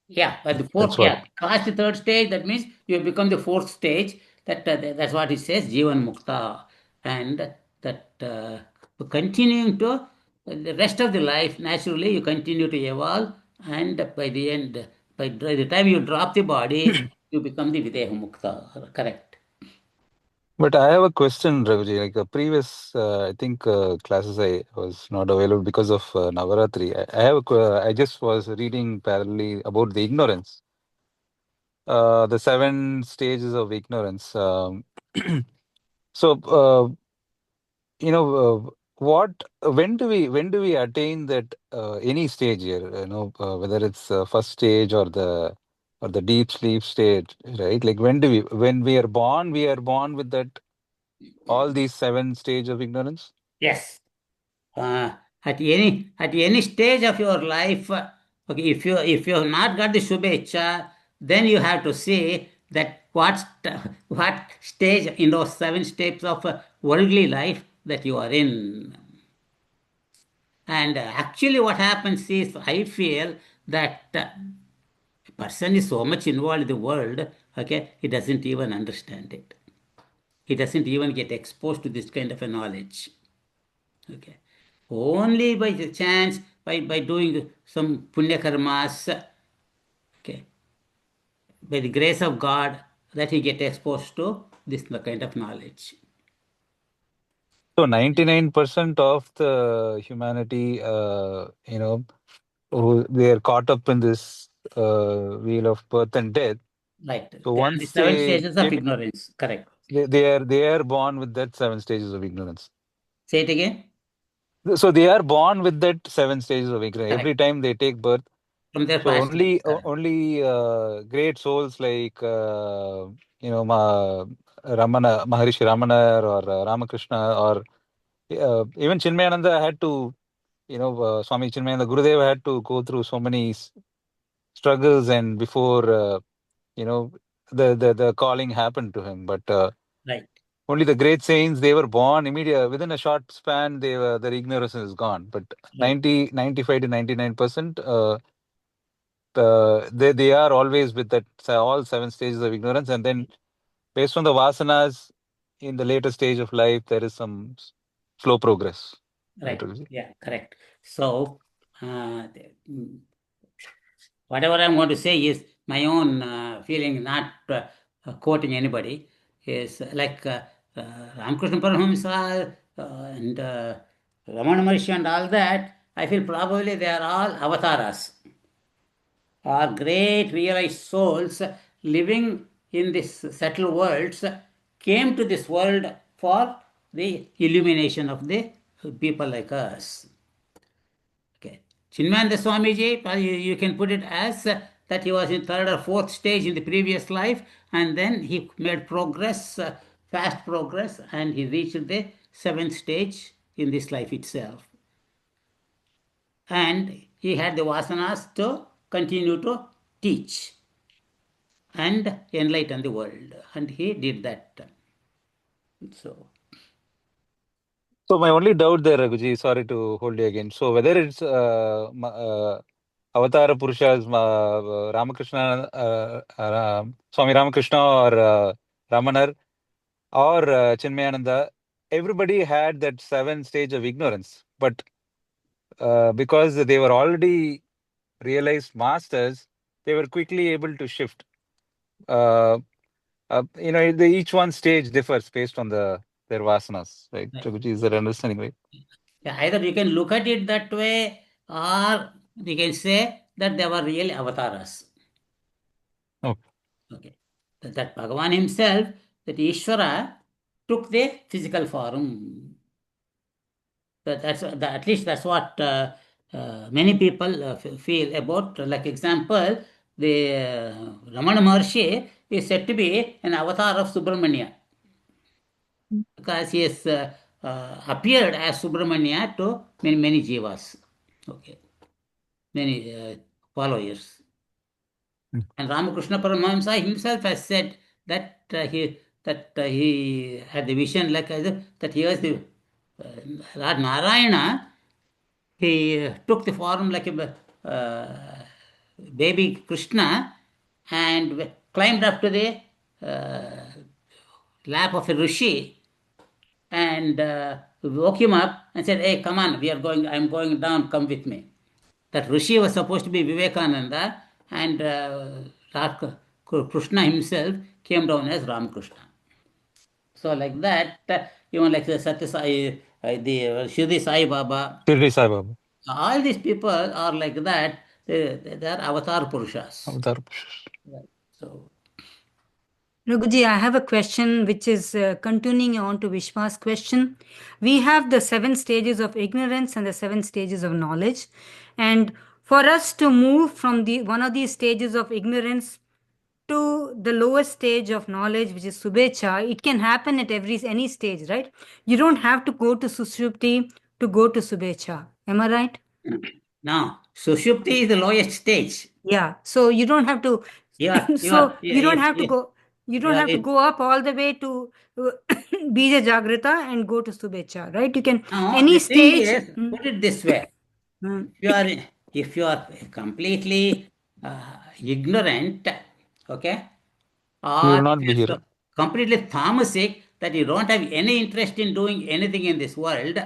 A: Yeah, but the
L: That's
A: fourth,
L: what.
A: yeah, past the third stage, that means you have become the fourth stage. That's what it says, Jivan Mukta, and that continuing to the rest of the life, naturally you continue to evolve, and by the end, by the time you drop the body, you become the Videha Mukta. Correct.
L: But I have a question, Raghuji. Like the previous, I think classes I was not available because of Navaratri. I have. I just was reading parallelly about the ignorance, the 7 stages of ignorance. So, what when do we attain that any stage here, whether it's first stage or the deep sleep state, right? Like when we are born with that all these 7 stages of ignorance.
A: Yes. uh, at any stage of your life, okay, if you have not got the shubhecha, then you have to see that what stage in those 7 steps of worldly life that you are in. And actually what happens is, I feel that a person is so much involved in the world, okay, he doesn't even understand it. He doesn't even get exposed to this kind of a knowledge. Okay. Only by the chance, by doing some punya karmas, okay, by the grace of God, that he get exposed to this kind of knowledge.
L: So 99% of the humanity, they are caught up in this wheel of birth and death.
A: Right.
L: So
A: They are the
L: once
A: 7 stages of ignorance. Correct.
L: they are born with that 7 stages of ignorance.
A: Say it again.
L: So they are born with that 7 stages of ignorance.
A: Correct.
L: Every time they take birth.
A: From their
L: So
A: past lives. Correct.
L: only great souls like Ramana, Maharishi Ramana or Ramakrishna or even Chinmayananda had to, Swami Chinmayananda Gurudev had to go through so many struggles and before the calling happened to him. But
A: Right.
L: only the great saints, they were born immediately within a short span. Their ignorance is gone. But 95 to 99%, they are always with that all 7 stages of ignorance, and then based on the vasanas in the later stage of life, there is some slow progress.
A: Right.
L: Guruji?
A: Yeah, correct. So, whatever I'm going to say is my own feeling, not quoting anybody, is like Ramakrishna Paramahamsa and Ramana Maharshi and all that. I feel probably they are all avatars, are great realized souls living in this subtle worlds, came to this world for the illumination of the people like us. Okay. Chinmanda Swamiji, you can put it as that he was in third or fourth stage in the previous life, and then he made progress, fast progress, and he reached the 7th stage in this life itself. And he had the vasanas to continue to teach and enlighten the world, and he did that. So
L: my only doubt there, Raghuji, sorry to hold you again. So whether it's Avatara Purushas, Ramakrishna, Swami Ramakrishna or Ramanar or Chinmayananda, everybody had that 7 stage of ignorance. But because they were already realized masters, they were quickly able to shift. Each one stage differs based on their vasanas, right? Raghuji, is that understanding right?
A: yeah, either you can look at it that way, or you can say that they were really avatars. Okay. That Bhagavan himself, that Ishvara, took the physical form. At least that's what many people feel about. Like example, the Ramana Maharshi is said to be an avatar of Subramanya, because he has appeared as Subramanya to many jivas. Okay, many followers. And Ramakrishna Paramahamsa himself has said that he had the vision like that he was the Lord Narayana. He took the form like a baby Krishna and climbed up to the lap of a rishi and woke him up and said, "Hey, come on, I'm going down, come with me." That rishi was supposed to be Vivekananda, and Krishna himself came down as Ramakrishna. So like that, even like the Satya Sai, the Shirdi Sai Baba,
L: Shirdi Sai Baba.
A: all these people are like that. They are avatar Purushas.
L: Avatar Purushas.
A: Right. So,
J: Raghuji, I have a question which is continuing on to Vishwa's question. We have the 7 stages of ignorance and the 7 stages of knowledge. And for us to move from one of these stages of ignorance to the lowest stage of knowledge, which is Subhecha, it can happen at any stage, right? You don't have to go to Sushupti to go to Subhecha. Am I right?
A: now, Sushupti is the lowest stage.
J: Yeah. So you don't have to. You don't have to go. You don't have to go up all the way to Bija Jagrata and go to Subhecha, right? You can any stage.
A: Put it this way: if you are completely ignorant, okay,
L: You will
A: or
L: not be here.
A: completely tamasic, that you don't have any interest in doing anything in this world,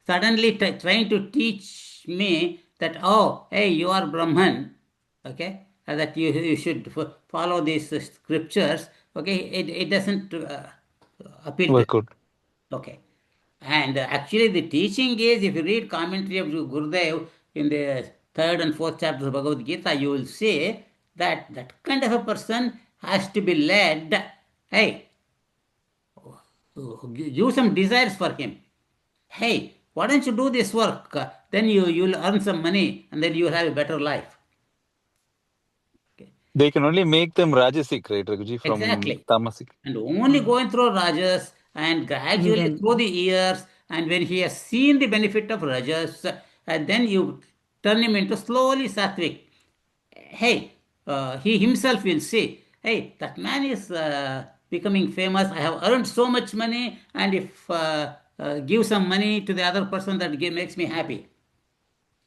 A: suddenly trying to teach me that, oh, hey, you are Brahman, okay, that you should follow these scriptures, okay, it doesn't appeal
L: Work
A: to
L: out.
A: okay. And actually the teaching is, if you read commentary of Gurudev in the 3rd and 4th chapters of Bhagavad Gita, you will see that that kind of a person has to be led, hey, give some desires for him. Hey, why don't you do this work? Then you'll earn some money and then you'll have a better life.
L: They can only make them Rajasic, right, Raghuji, from
A: Exactly.
L: Tamasic.
A: And only going through Rajas and gradually through the years, and when he has seen the benefit of Rajas, and then you turn him into slowly Sattvic. Hey, he himself will say, hey, that man is becoming famous. I have earned so much money, and if give some money to the other person, that makes me happy.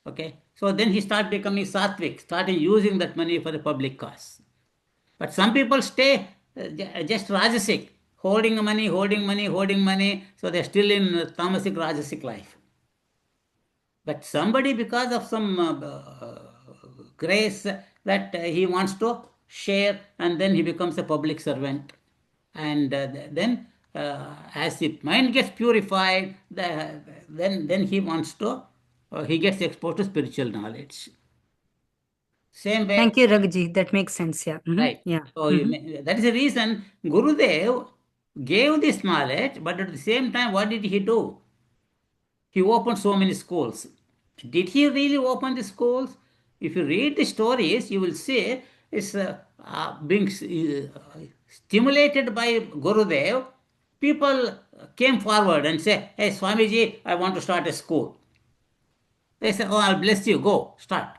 A: Okay, so then he started becoming sattvic, started using that money for the public cause. But some people stay just rajasic, holding money, holding money, holding money, so they're still in tamasic, rajasic life. But somebody, because of some grace that he wants to share, and then he becomes a public servant. And then as the mind gets purified, then he wants to, he gets exposed to spiritual knowledge. Same way.
J: Thank you, Raghuji. That makes sense. Yeah.
A: Right.
J: Yeah.
A: So that is the reason Gurudev gave this knowledge, but at the same time, what did he do? He opened so many schools. Did he really open the schools? If you read the stories, you will see it's being stimulated by Gurudev. People came forward and say, "Hey, Swamiji, I want to start a school." They said, "Oh, I'll bless you. Go start."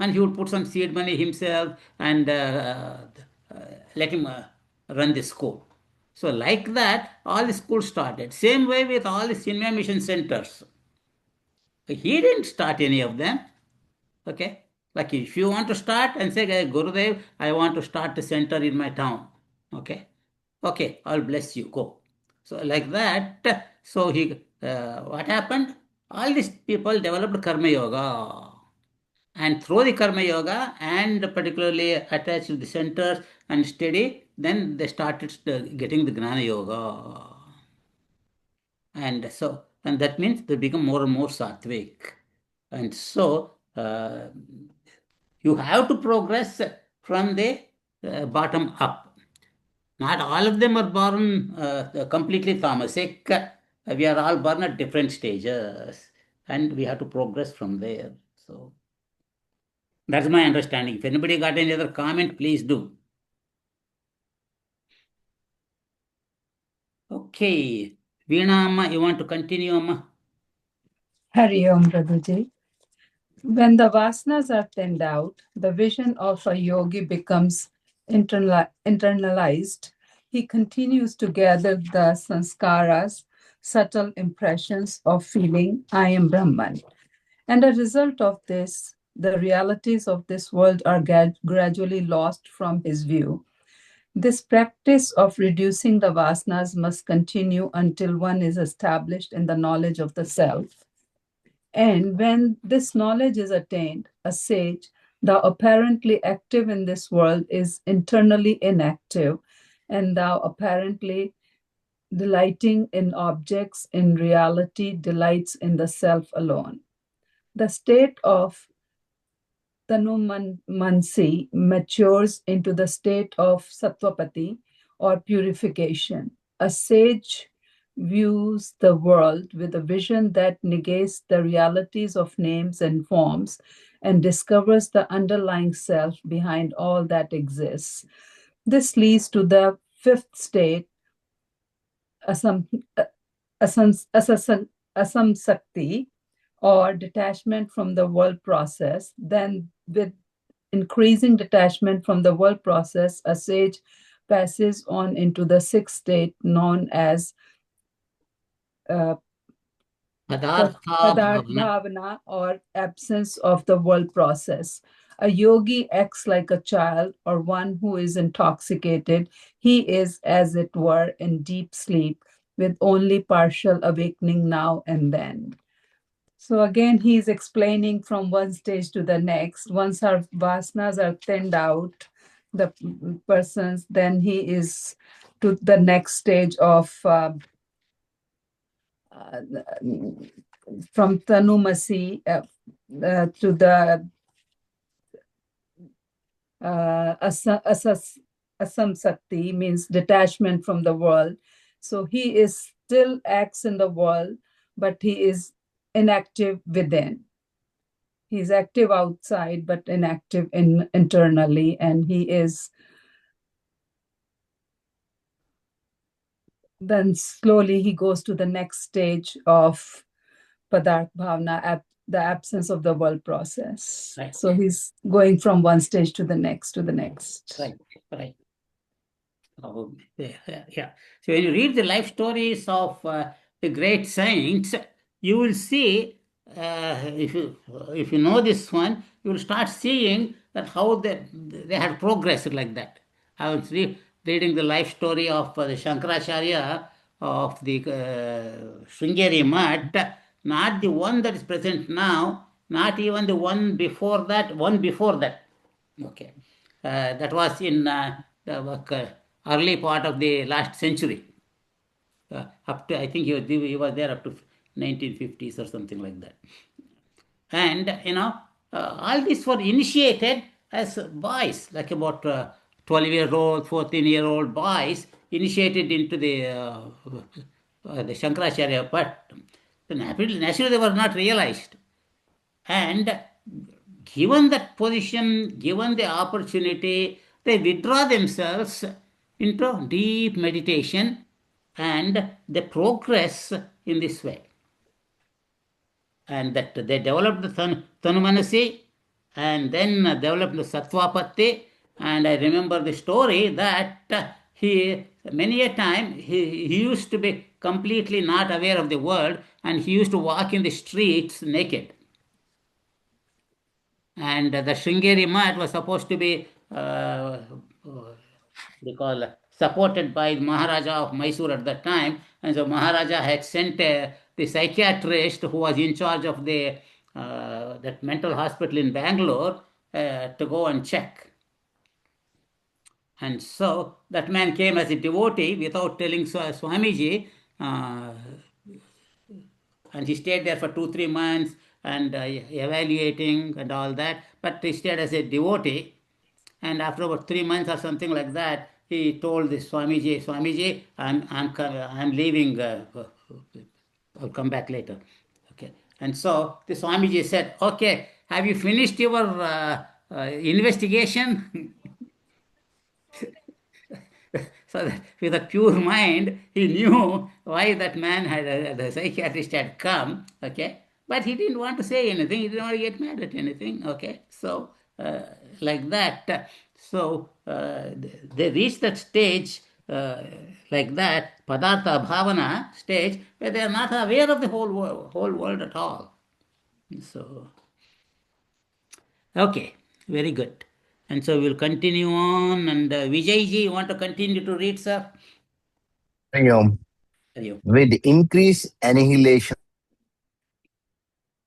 A: And he would put some seed money himself and let him run the school. So like that, all the schools started. Same way with all the Chinmaya mission centers. He didn't start any of them. Okay, like if you want to start and say, Gurudev, I want to start a center in my town. Okay, I'll bless you. Go. So like that. So he, what happened? All these people developed karma yoga. And through the karma yoga and particularly attached to the centers and steady, then they started getting the gnana yoga. And so, and that means they become more and more sattvic. And so, you have to progress from the bottom up. Not all of them are born completely tamasic. We are all born at different stages, and we have to progress from there. So that's my understanding. If anybody got any other comment, please do. Okay. Veena Amma, you want to continue, Amma?
I: Hari Om, Prabhuji. When the vasanas are thinned out, the vision of a yogi becomes internalized. He continues to gather the sanskaras, subtle impressions of feeling, I am Brahman. And a result of this, the realities of this world are gradually lost from his view. This practice of reducing the vasanas must continue until one is established in the knowledge of the self. And when this knowledge is attained, a sage, thou apparently active in this world, is internally inactive, and thou apparently delighting in objects, in reality delights in the self alone. The state of Tanumansi matures into the state of Sattvapati or purification. A sage views the world with a vision that negates the realities of names and forms and discovers the underlying self behind all that exists. This leads to the fifth state, asamsakti, or detachment from the world process. Then, with increasing detachment from the world process, a sage passes on into the sixth state known as Padarth Bhavana, or absence of the world process. A yogi acts like a child or one who is intoxicated. He is, as it were, in deep sleep with only partial awakening now and then. So again, he is explaining from one stage to the next. Once our vasanas are thinned out, the persons, then he is to the next stage of from Tanumasi to the Asamsakti, means detachment from the world. So he is still acts in the world, but he is inactive within. He's active outside, but inactive internally, and he is then slowly he goes to the next stage of Padarth Bhavana, the absence of the world process.
A: Right.
I: So he's going from one stage to the next, to the next.
A: Right. Oh, yeah. So when you read the life stories of the great saints, you will see, if you know this one, you will start seeing that how they had progressed like that. I was reading the life story of the Shankaracharya of the Sringeri Mutt, not the one that is present now, not even the one before that, Okay. That was in the early part of the last century. Up to, I think he was there up to 1950s or something like that. And, all these were initiated as boys, like about 12-year-old, 14-year-old boys, initiated into the Shankaracharya, but naturally they were not realized. And given that position, given the opportunity, they withdraw themselves into deep meditation and they progress in this way. And that they developed the Tanumanasi and then developed the Sattvapatti. And I remember the story that he, many a time, he used to be completely not aware of the world and he used to walk in the streets naked. And the Sringeri Mutt was supposed to be they call supported by Maharaja of Mysore at that time, and so Maharaja had sent the psychiatrist who was in charge of that mental hospital in Bangalore to go and check. And so that man came as a devotee without telling Swamiji, and he stayed there for 2-3 months and evaluating and all that. But he stayed as a devotee. And after about 3 months or something like that, he told the Swamiji, I'm leaving. I'll come back later. Okay. And so the Swamiji said, okay, have you finished your investigation? So that with a pure mind, he knew why that man the psychiatrist had come, okay? But he didn't want to say anything. He didn't want to get mad at anything, okay? So, like that. So, they reach that stage like that, padartha bhavana stage, where they are not aware of the whole world at all. So, okay, very good. And so we'll continue on. And Vijayji, you want to continue to read, sir?
M: With increased annihilation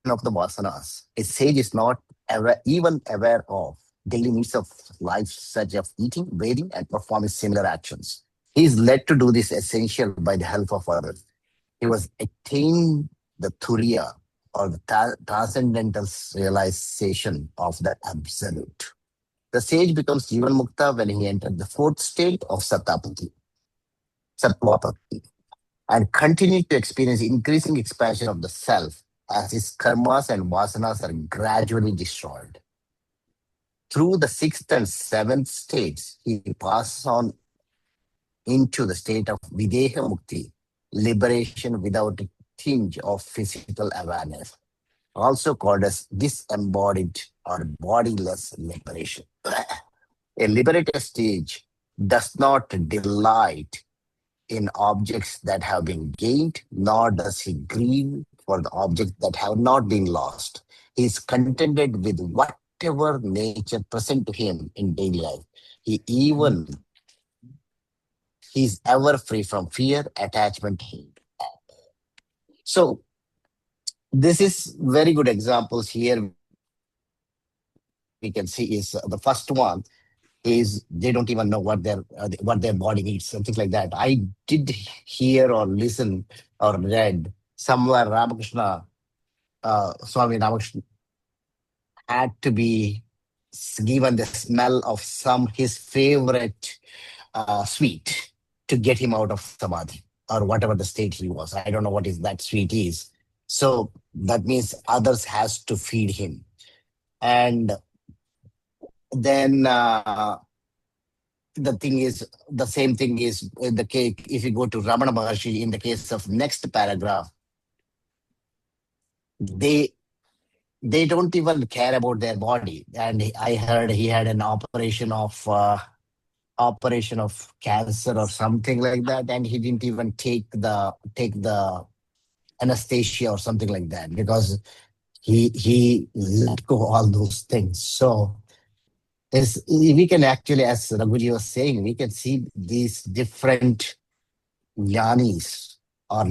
M: of the vasanas, a sage is not even aware of daily needs of life, such as eating, bathing, and performing similar actions. He is led to do this essential by the help of others. He was attained the turiya, or the transcendental realization of the absolute. The sage becomes Jivan Mukta when he enters the fourth state of Sattvapatti, and continue to experience increasing expansion of the self as his karmas and vasanas are gradually destroyed. Through the sixth and seventh states, he passes on into the state of Videha Mukti, liberation without a tinge of physical awareness, also called as disembodied or bodiless liberation. A liberated stage does not delight in objects that have been gained, nor does he grieve for the objects that have not been lost. He is contented with whatever nature present to him in daily life. He is ever free from fear, attachment. So this is very good examples here. We can see is the first one is they don't even know what their body needs, something like that. I did hear or listen or read somewhere Ramakrishna, Swami Ramakrishna had to be given the smell of some his favorite sweet to get him out of samadhi or whatever the state he was. I don't know what is that sweet is. So that means others has to feed him. And then the thing is, the same thing is in the case, if you go to Ramana Maharshi, in the case of next paragraph, they don't even care about their body. And I heard he had an operation of operation of cancer or something like that, and he didn't even take the anesthesia or something like that because he let go all those things. So we can actually, as Raghuji was saying, we can see these different jnanis or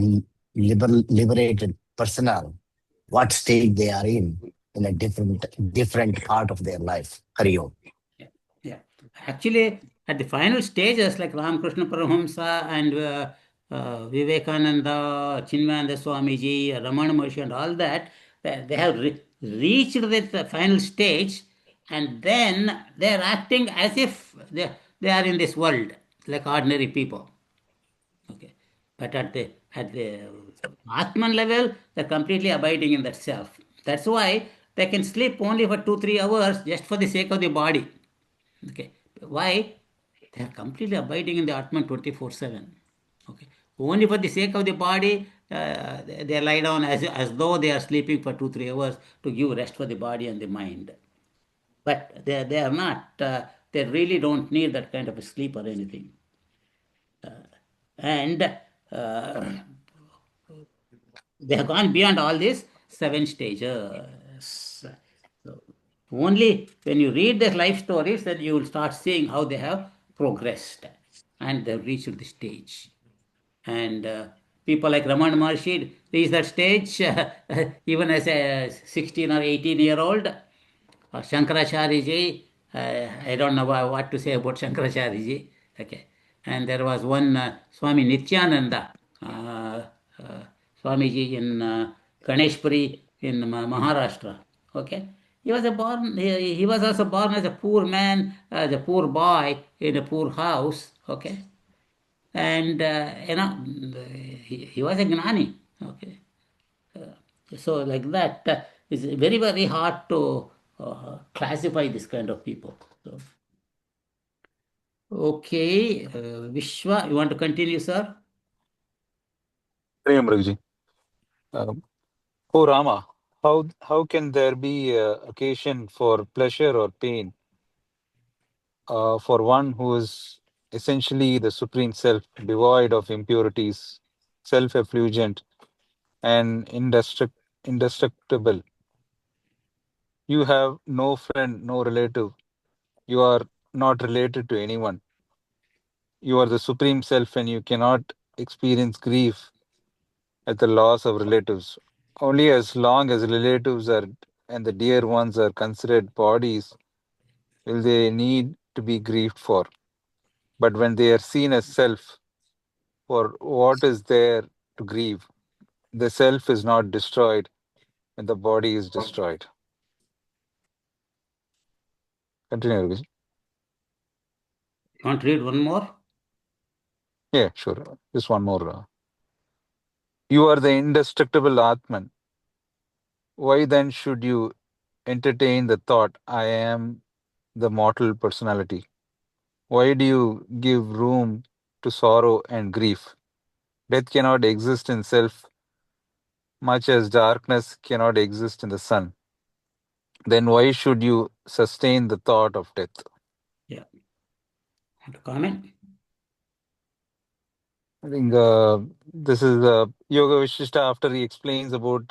M: liberated personnel, what state they are in a different part of their life. Hari Om.
A: Yeah, yeah. Actually, at the final stages, like Ramakrishna Paramahamsa and Vivekananda, Chinmayananda Swamiji, Ramana Maharshi, and all that, they have reached the final stage, and then they are acting as if they are in this world, like ordinary people. Okay, but at the Atman level, they're completely abiding in that self. That's why they can sleep only for 2-3 hours just for the sake of the body. Okay. Why? They are completely abiding in the Atman 24/7. Okay. Only for the sake of the body, they lie down as though they are sleeping for 2-3 hours to give rest for the body and the mind. But they are not. They really don't need that kind of a sleep or anything. And they have gone beyond all these 7 stages. So only when you read their life stories, then you will start seeing how they have progressed and they've reached the stage. And people like Ramana Maharshi reach that stage even as a 16 or 18-year-old. Shankaracharya ji, I don't know what to say about Shankaracharya ji. Okay. And there was one Swami Nityananda, Swamiji in Ganeshpuri in Maharashtra. Okay. He was also born as a poor man, as a poor boy in a poor house. Okay. And, he was a Gnani. Okay. So like that, it's very, very hard to classify this kind of people. So, okay, Vishwa, you want to continue, sir?
L: Raghuji. Oh Rama, how can there be occasion for pleasure or pain for one who is essentially the supreme self, devoid of impurities, self-effulgent, and indestructible? You have no friend, no relative. You are not related to anyone. You are the supreme self, and you cannot experience grief at the loss of relatives. Only as long as relatives are and the dear ones are considered bodies will they need to be grieved for. But when they are seen as self, for what is there to grieve? The self is not destroyed when the body is destroyed. Continue, Raghuji.
A: You want to read one more?
L: Yeah, sure. Just one more. You are the indestructible Atman. Why then should you entertain the thought, I am the mortal personality? Why do you give room to sorrow and grief? Death cannot exist in self, much as darkness cannot exist in the sun. Then why should you sustain the thought of death?
A: Yeah. Want to comment?
L: I think this is Yoga Vashishta after he explains about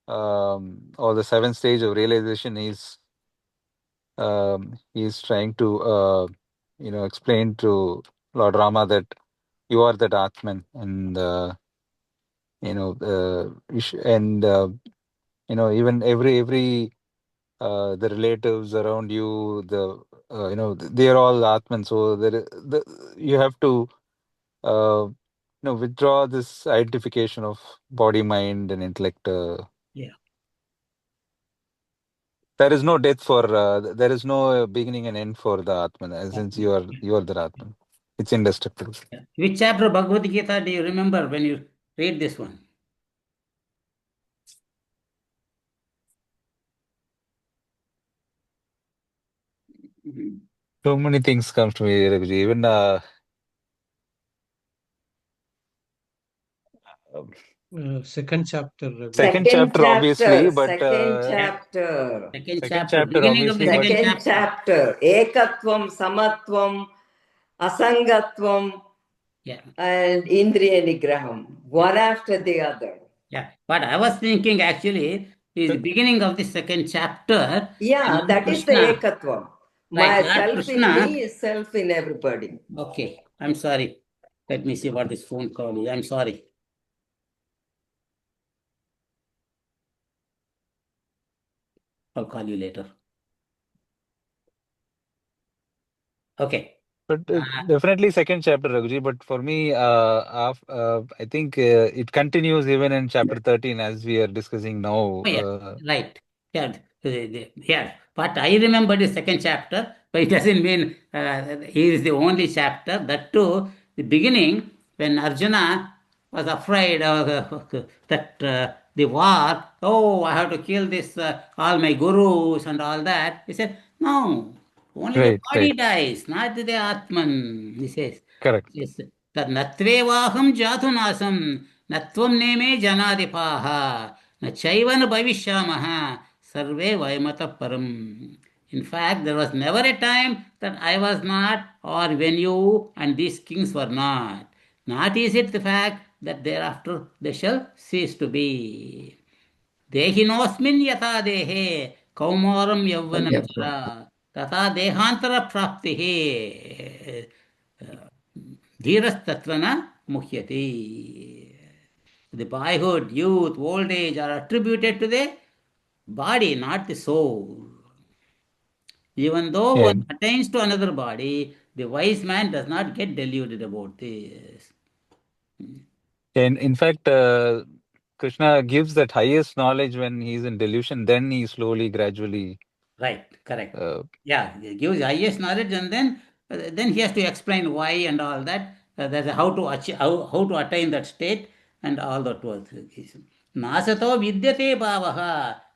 L: all the 7 stages of realization. He's trying to explain to Lord Rama that you are that Atman, and even every the relatives around you, they are all Atman. So you have to withdraw this identification of body, mind, and intellect.
A: Yeah.
L: There is no death for. There is no beginning and end for the Atman. Since you are the Atman, it's indestructible.
A: Yeah. Which chapter of Bhagavad Gita do you remember when you read this one?
L: So many things come to me, Raghuji. Even
B: Second chapter.
L: Second chapter, obviously, but
E: second chapter.
A: Second
L: second
A: chapter,
L: chapter,
A: beginning of the
L: obviously, but
A: second
E: Second chapter. Ekatvam, samatvam, asangatvam,
A: Yeah.
E: and indriya nigraham. One after the other.
A: Yeah. What I was thinking actually is the beginning of the second chapter.
E: Yeah,
A: Lord
E: that is the
A: Krishna.
E: ekatvam.
A: Right.
E: My
A: Lord
E: self in
A: Krishna.
E: me is self in everybody.
A: Okay. I'm sorry. Let me see what this phone call is. I'm sorry. I'll call you later. Okay.
L: but definitely second chapter, Raghuji. But for me, I think it continues even in chapter 13 as we are discussing now.
A: Oh, yeah. Right. Yeah. Yeah. But I remember the second chapter, but it doesn't mean he is the only chapter. That too, the beginning, when Arjuna was afraid of that the war, oh, I have to kill this, all my gurus and all that. He said, no, only the
L: Right,
A: body
L: right,
A: dies, not the Atman, he says.
L: correct.
A: Yes. तन्नत्वेवाहं जातुनासं न त्वं नेमे जनाधिपाः न चैव न भविष्यामः सर्वे वयमतः परम्. In fact, there was never a time that I was not, or when you and these kings were not. Not is it the fact that thereafter they shall cease to be. देहिनोऽस्मिन् यथा देहे कौमारं यौवनं जरा तथा देहांतर प्राप्तिः धीरस्तत्र न मुह्यते. The boyhood, youth, old age are attributed to the body, not the soul. Even though one
L: And
A: attains to another body, the wise man does not get deluded about this.
L: in fact, Krishna gives that highest knowledge when he's in delusion. Then he slowly, gradually.
A: Right, correct.
L: Uh,
A: Yeah, he gives highest knowledge, and then he has to explain why and all that. That's how to achieve, how to attain that state and all that was. नासतो विद्यते भावः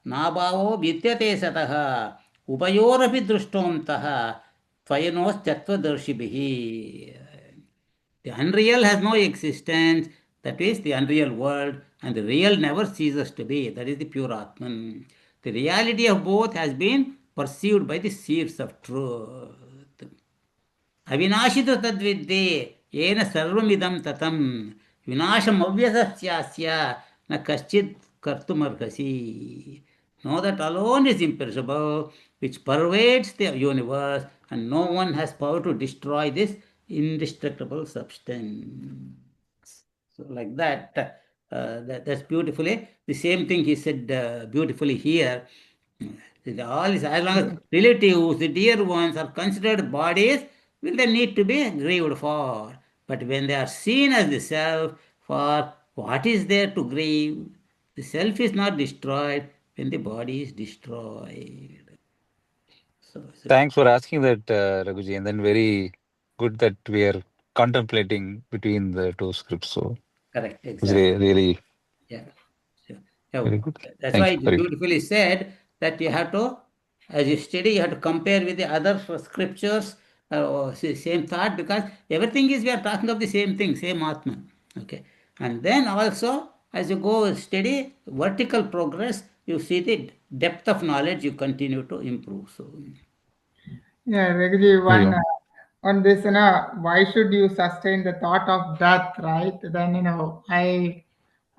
A: नाभावो विद्यते सतः उभयोरपि दृष्टोऽन्तः त्वयनोश्चत्वदर्शिभिः. The unreal has no existence, that is the unreal world, and the real never ceases to be, that is the pure Atman. The reality of both has been perceived by the seers of truth. अविनाशितो तद्विद्ये येन सर्वमिदं ततं विनाशमव्यसस्यास्य न कश्चित् कर्तुमर्हसि. Know that alone is imperishable, which pervades the universe, and no one has power to destroy this indestructible substance. So, like that, that's beautifully. The same thing he said beautifully here. All is, as long as relatives, the dear ones, are considered bodies, will they need to be grieved for. But when they are seen as the self, for what is there to grieve? The self is not destroyed when the body is destroyed. So,
L: Thanks for asking that, Raghuji. And then very good that we are contemplating between the two scripts. So
A: correct,
L: it's
A: exactly.
L: really
A: Yeah. Yeah,
L: very good.
A: that's
L: Thank
A: why
L: you.
A: it
L: Very good.
A: beautifully said that you have to, as you study, you have to compare with the other scriptures, same thought, because everything is, we are talking of the same thing, same Atman. Okay. And then also, as you go study, vertical progress, you see the depth of knowledge, you continue to improve. So,
K: Yeah, Raghuji,
L: Yeah.
K: on this, why should you sustain the thought of death, right? Then,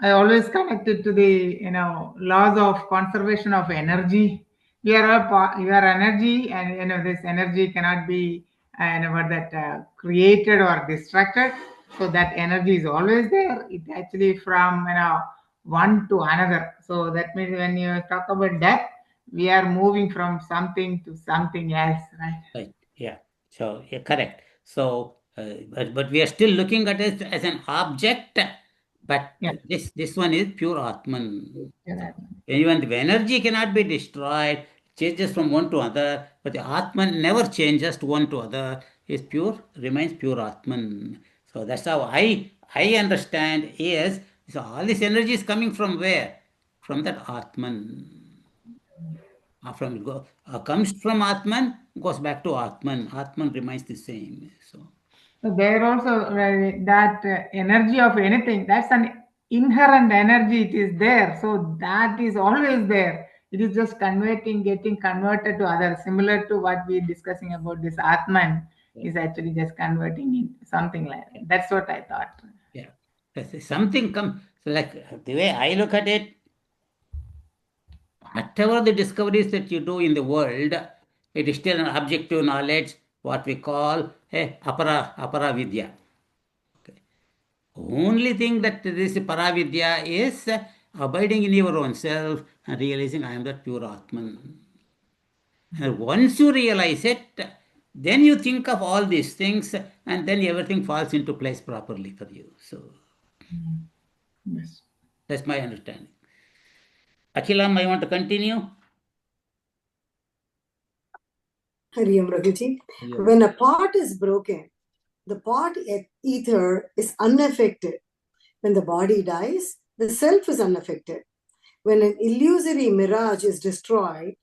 K: I always connect it to the, laws of conservation of energy. We are energy, and this energy cannot be, created or distracted. So that energy is always there. It actually from one to another. So that means when you talk about death, we are moving from something to something else, right?
A: right. Yeah. So, yeah, correct. So, but we are still looking at it as an object, but
K: Yeah.
A: this one is pure Atman.
K: Yeah.
A: Even the energy cannot be destroyed, changes from one to other, but the Atman never changes to one to other, is pure, remains pure Atman. So that's how I understand is, so all this energy is coming from where? From that Atman. Comes from Atman, goes back to Atman. Atman remains the same. So
K: So there also that energy of anything, that's an inherent energy, it is there. So that is always there. It is just getting converted to others, similar to what we are discussing about this Atman is actually just converting into something like that. That's what I thought.
A: Yeah. Something comes, so like the way I look at it, whatever the discoveries that you do in the world, it is still an objective knowledge, what we call a apara vidya. Okay. Only thing that this paravidya is abiding in your own self and realizing I am that pure Atman. And once you realize it, then you think of all these things and then everything falls into place properly for you. So
K: Yes.
A: that's my understanding. Akhilam, I want to continue.
N: Hariyam Raghuji. When a pot is broken, the pot ether is unaffected. When the body dies, the self is unaffected. When an illusory mirage is destroyed,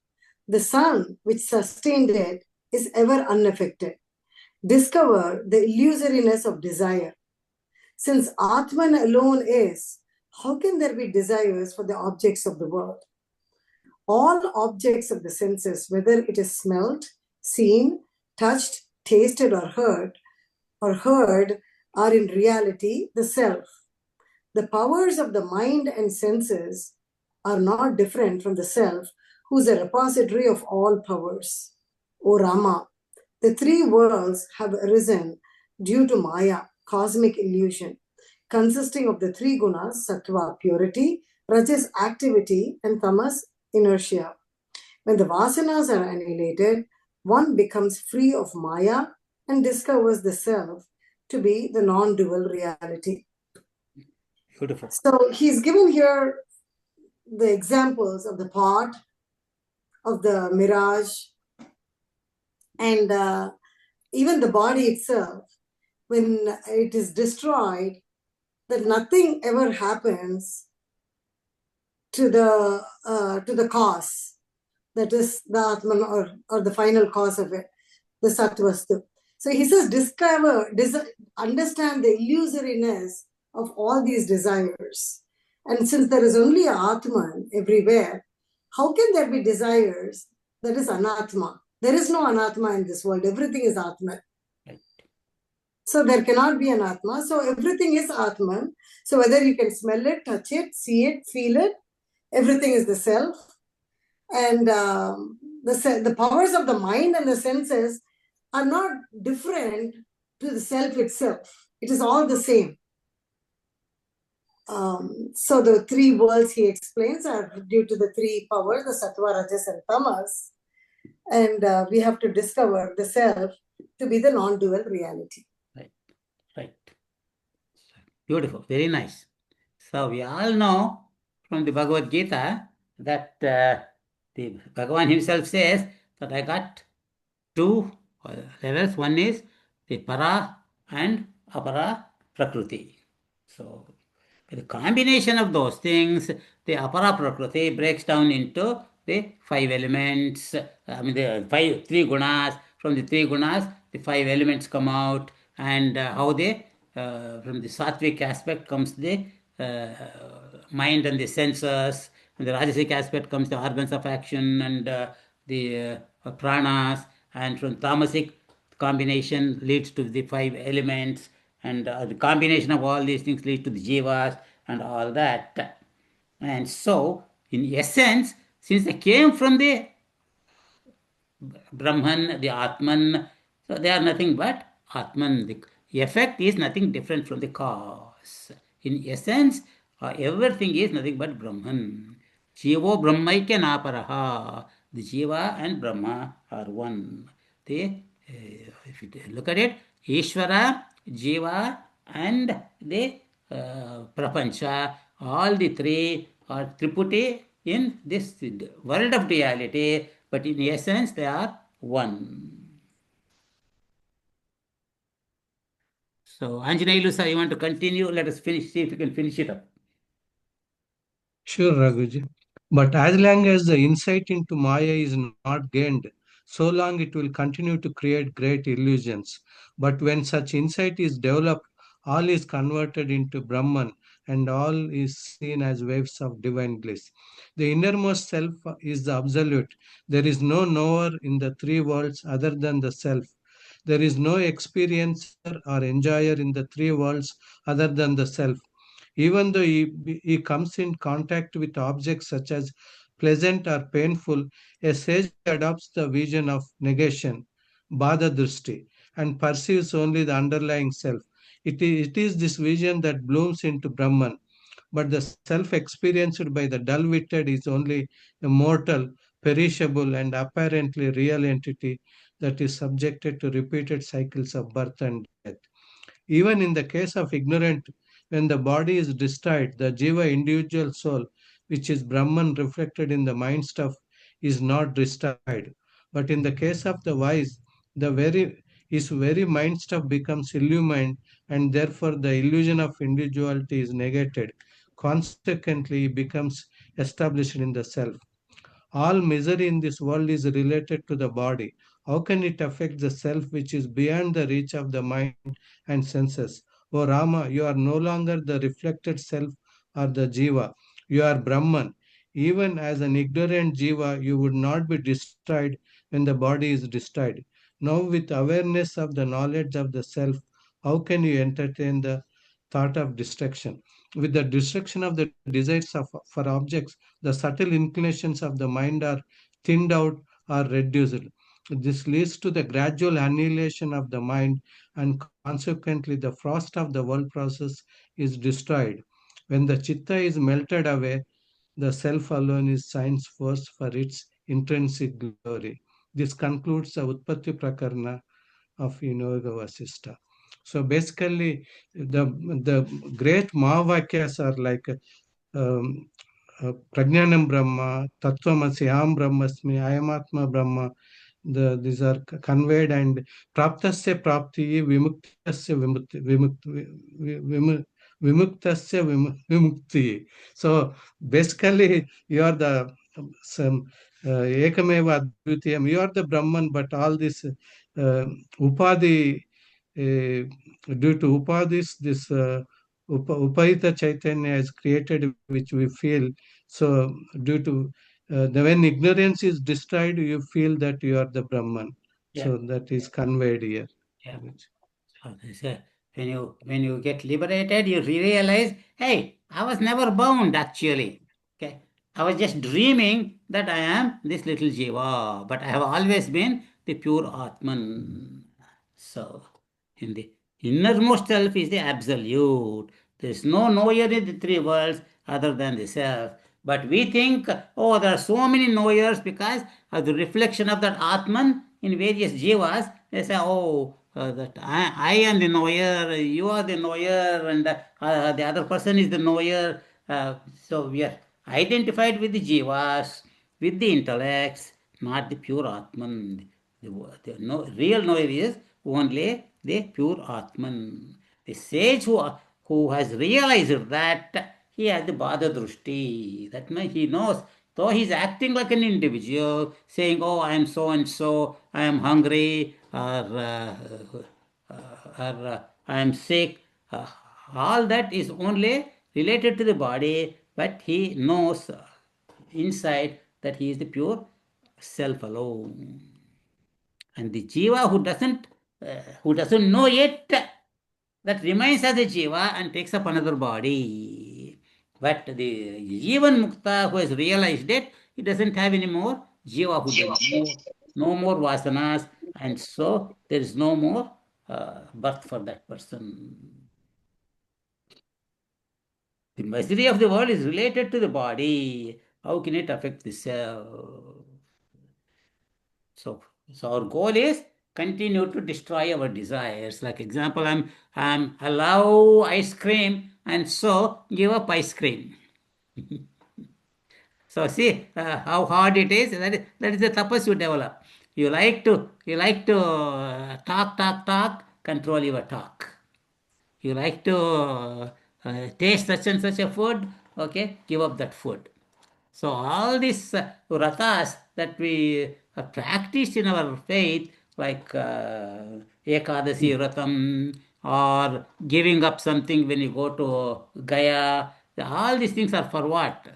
N: the sun which sustained it is ever unaffected. Discover the illusoriness of desire. Since Atman alone is, how can there be desires for the objects of the world? All objects of the senses, whether it is smelt, seen, touched, tasted, or heard, are in reality the self. The powers of the mind and senses are not different from the self, who is a repository of all powers. O Rama, the three worlds have arisen due to Maya, cosmic illusion, consisting of the three gunas, sattva, purity, rajas, activity, and tamas, inertia. When the vasanas are annihilated, one becomes free of Maya and discovers the self to be the non-dual reality.
A: Beautiful.
N: So he's given here the examples of the pot, of the mirage, and even the body itself. When it is destroyed, that nothing ever happens to the cause, that is the Atman or the final cause of it, the Sattvastu. So he says, understand the illusoriness of all these desires. And since there is only Atman everywhere, how can there be desires that is Anatma? There is no Anatma in this world. Everything is Atman.
A: Right.
N: So there cannot be an Atma. So everything is Atman. So whether you can smell it, touch it, see it, feel it, everything is the self. And the powers of the mind and the senses are not different to the self itself. It is all the same. So the three worlds he explains are due to the three powers, the sattva, rajas, and tamas. And we have to discover the self to be the non-dual reality.
A: Right. Beautiful. Very nice. So we all know from the Bhagavad Gita that the Bhagavan himself says that I got two levels. One is the para and apara prakriti. So the combination of those things, the apara prakriti breaks down into the five elements. The three gunas. From the three gunas, the five elements come out, and how they from the sattvic aspect comes the mind and the senses. From the rajasic aspect comes the organs of action and the pranas, and from tamasic combination leads to the five elements, and the combination of all these things leads to the jivas and all that. And so, in essence, since they came from the Brahman, the Atman, so they are nothing but Atman. The effect is nothing different from the cause. In essence, everything is nothing but Brahman. Jivo Brahmaikya Naparaha. The Jiva and Brahma are one. If you look at it, Ishvara, Jiva, and the Prapancha, all the three are Triputi in this world of reality, but in essence they are one. So, Anjaneyulu sir, you want to continue? Let us finish, see if we can finish it up.
B: Sure, Raghuji. But as long as the insight into Maya is not gained, so long it will continue to create great illusions. But when such insight is developed, all is converted into Brahman and all is seen as waves of divine bliss. The innermost self is the absolute. There is no knower in the three worlds other than the self. There is no experiencer or enjoyer in the three worlds other than the self. Even though he comes in contact with objects such as pleasant or painful, a sage adopts the vision of negation, Bhada Drishti, and perceives only the underlying self. It is this vision that blooms into Brahman, but the self experienced by the dull witted is only a mortal, perishable, and apparently real entity that is subjected to repeated cycles of birth and death. Even in the case of ignorant, when the body is destroyed, the jiva individual soul, which is Brahman reflected in the mind stuff, is not destroyed. But in the case of the wise, the very his very mind stuff becomes illumined, and therefore the illusion of individuality is negated. Consequently, he becomes established in the self. All misery in this world is related to the body. How can it affect the self which is beyond the reach of the mind and senses? O Rama, you are no longer the reflected self or the jiva. You are Brahman. Even as an ignorant jiva, you would not be destroyed when the body is destroyed. Now, with awareness of the knowledge of the self, how can you entertain the thought of destruction? With the destruction of the desires for objects, the subtle inclinations of the mind are thinned out or reduced. This leads to the gradual annihilation of the mind, and consequently, the frost of the world process is destroyed. When the chitta is melted away, the self alone is science force for its intrinsic glory. This concludes the Utpatti Prakarana of Yoga Vasishta. So basically, the great Mahavakyas are like um, Prajnanam Brahma, Tattvamasi, Aham Brahmasmi, Ayamatma Brahma. These are conveyed, and Praptasya Prapti, Vimuktasya Vimuktasya Vimukti. So basically, you are the some Ekameva Advitiyam, you are the Brahman, but all this Upadhi, due to Upadhis, this Upahita Chaitanya is created, which we feel. So, due to when ignorance is destroyed, you feel that you are the Brahman.
A: Yeah.
B: So, that is conveyed here.
A: Yeah. So when you get liberated, you realize, hey, I was never bound actually. Okay, I was just dreaming that I am this little jiva, but I have always been the pure Atman. So, in the innermost self is the absolute. There is no knower in the three worlds other than the self. But we think, oh, there are so many knowers because of the reflection of that Atman in various jivas. They say, oh, that I am the knower, you are the knower, and the other person is the knower. So we are identified with the jivas, with the intellects, not the pure Atman. The real knower is only the pure Atman. The sage who has realized that he has the Bhada Drushti. That means he knows, though he is acting like an individual, saying, oh, I am so and so, I am hungry, or I am sick. All that is only related to the body, but he knows inside that he is the pure self alone. And the jiva who doesn't know yet, that remains as a jiva and takes up another body. But the Jivan Mukta who has realized it, he doesn't have any more jiva who does no more vasanas, and so there is no more birth for that person. The misery of the world is related to the body. How can it affect the self? So our goal is continue to destroy our desires. Like example, I love ice cream, and so give up ice cream. So see how hard it is. That is the tapas you develop. You like to talk. Control your talk. You like to taste such and such a food. Okay, give up that food. So all these vratas that we practiced in our faith, like Ekadasi Vratam, or giving up something when you go to Gaya. All these things are for what?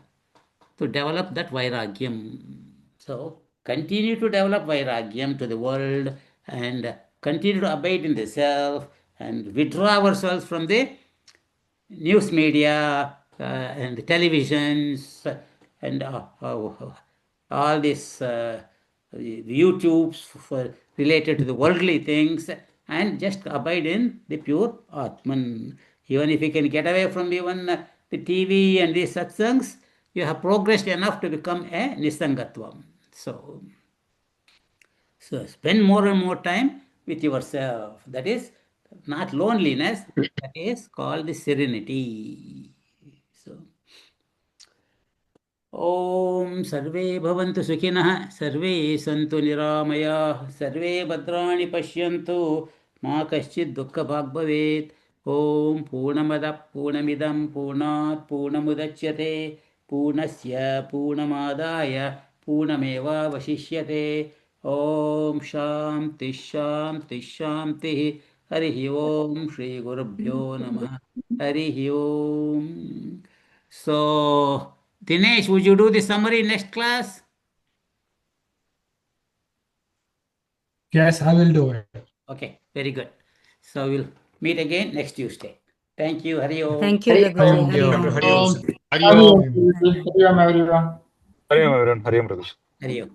A: To develop that vairagyam. So continue to develop vairagyam to the world and continue to abide in the self and withdraw ourselves from the news media and the televisions and all these YouTubes related to the worldly things and just abide in the pure Atman. Even if you can get away from even the TV and these satsangs, you have progressed enough to become a Nisangatvam. So spend more and more time with yourself. That is not loneliness, that is called the serenity. So ॐ सर्वे भवन्तु सुखिनः सर्वे सन्तु निरामयाः सर्वे भद्राणि पश्यन्तु मा कश्चित् दुःखभाग् भवेत् ॐ पूर्णमदः पूर्णमिदं पूर्णात् पूर्णमुदच्यते पूर्णस्य पूर्णमादाय पूर्णमेवावशिष्यते ॐ शान्तिः शान्तिः शान्तिः हरिः ॐ श्रीगुरुभ्यो नमः हरिः ॐ. So, Dinesh, would you do the summary next class?
C: Yes, I will do it.
A: Okay, very good. So we'll meet again next Tuesday. Thank you. Hari Om.
J: Thank you,
K: Hari
J: Raghuji.
K: Om.
J: Hari
B: Om.
J: Om.
H: Hari Om, sir.
B: Hari
K: Hari Om,
B: Om.
K: Hari Om, everyone.
L: Hari Om, everyone. Hari Om, Raghuji.
A: Hari Om.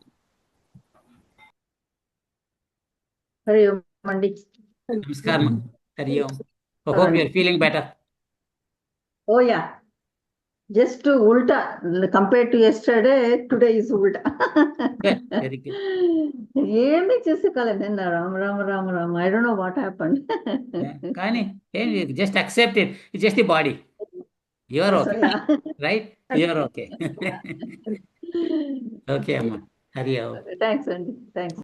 E: Hari Om, Mandi.
A: Namaskar. Ma. Hari Om. I hope you are feeling better.
E: Oh, yeah. Just to ulta, compared to yesterday, today is ulta.
A: Good. Very good.
E: ఏమి చేసేకాలం నిన్న Ram Ram Ram Ram I don't know what happened.
A: Kani, just accept it. It's just the body. You're
E: So,
A: okay.
E: yeah.
A: Right? You're okay. Okay, Amma. Hari Om.
E: Thanks, Andy. Thanks.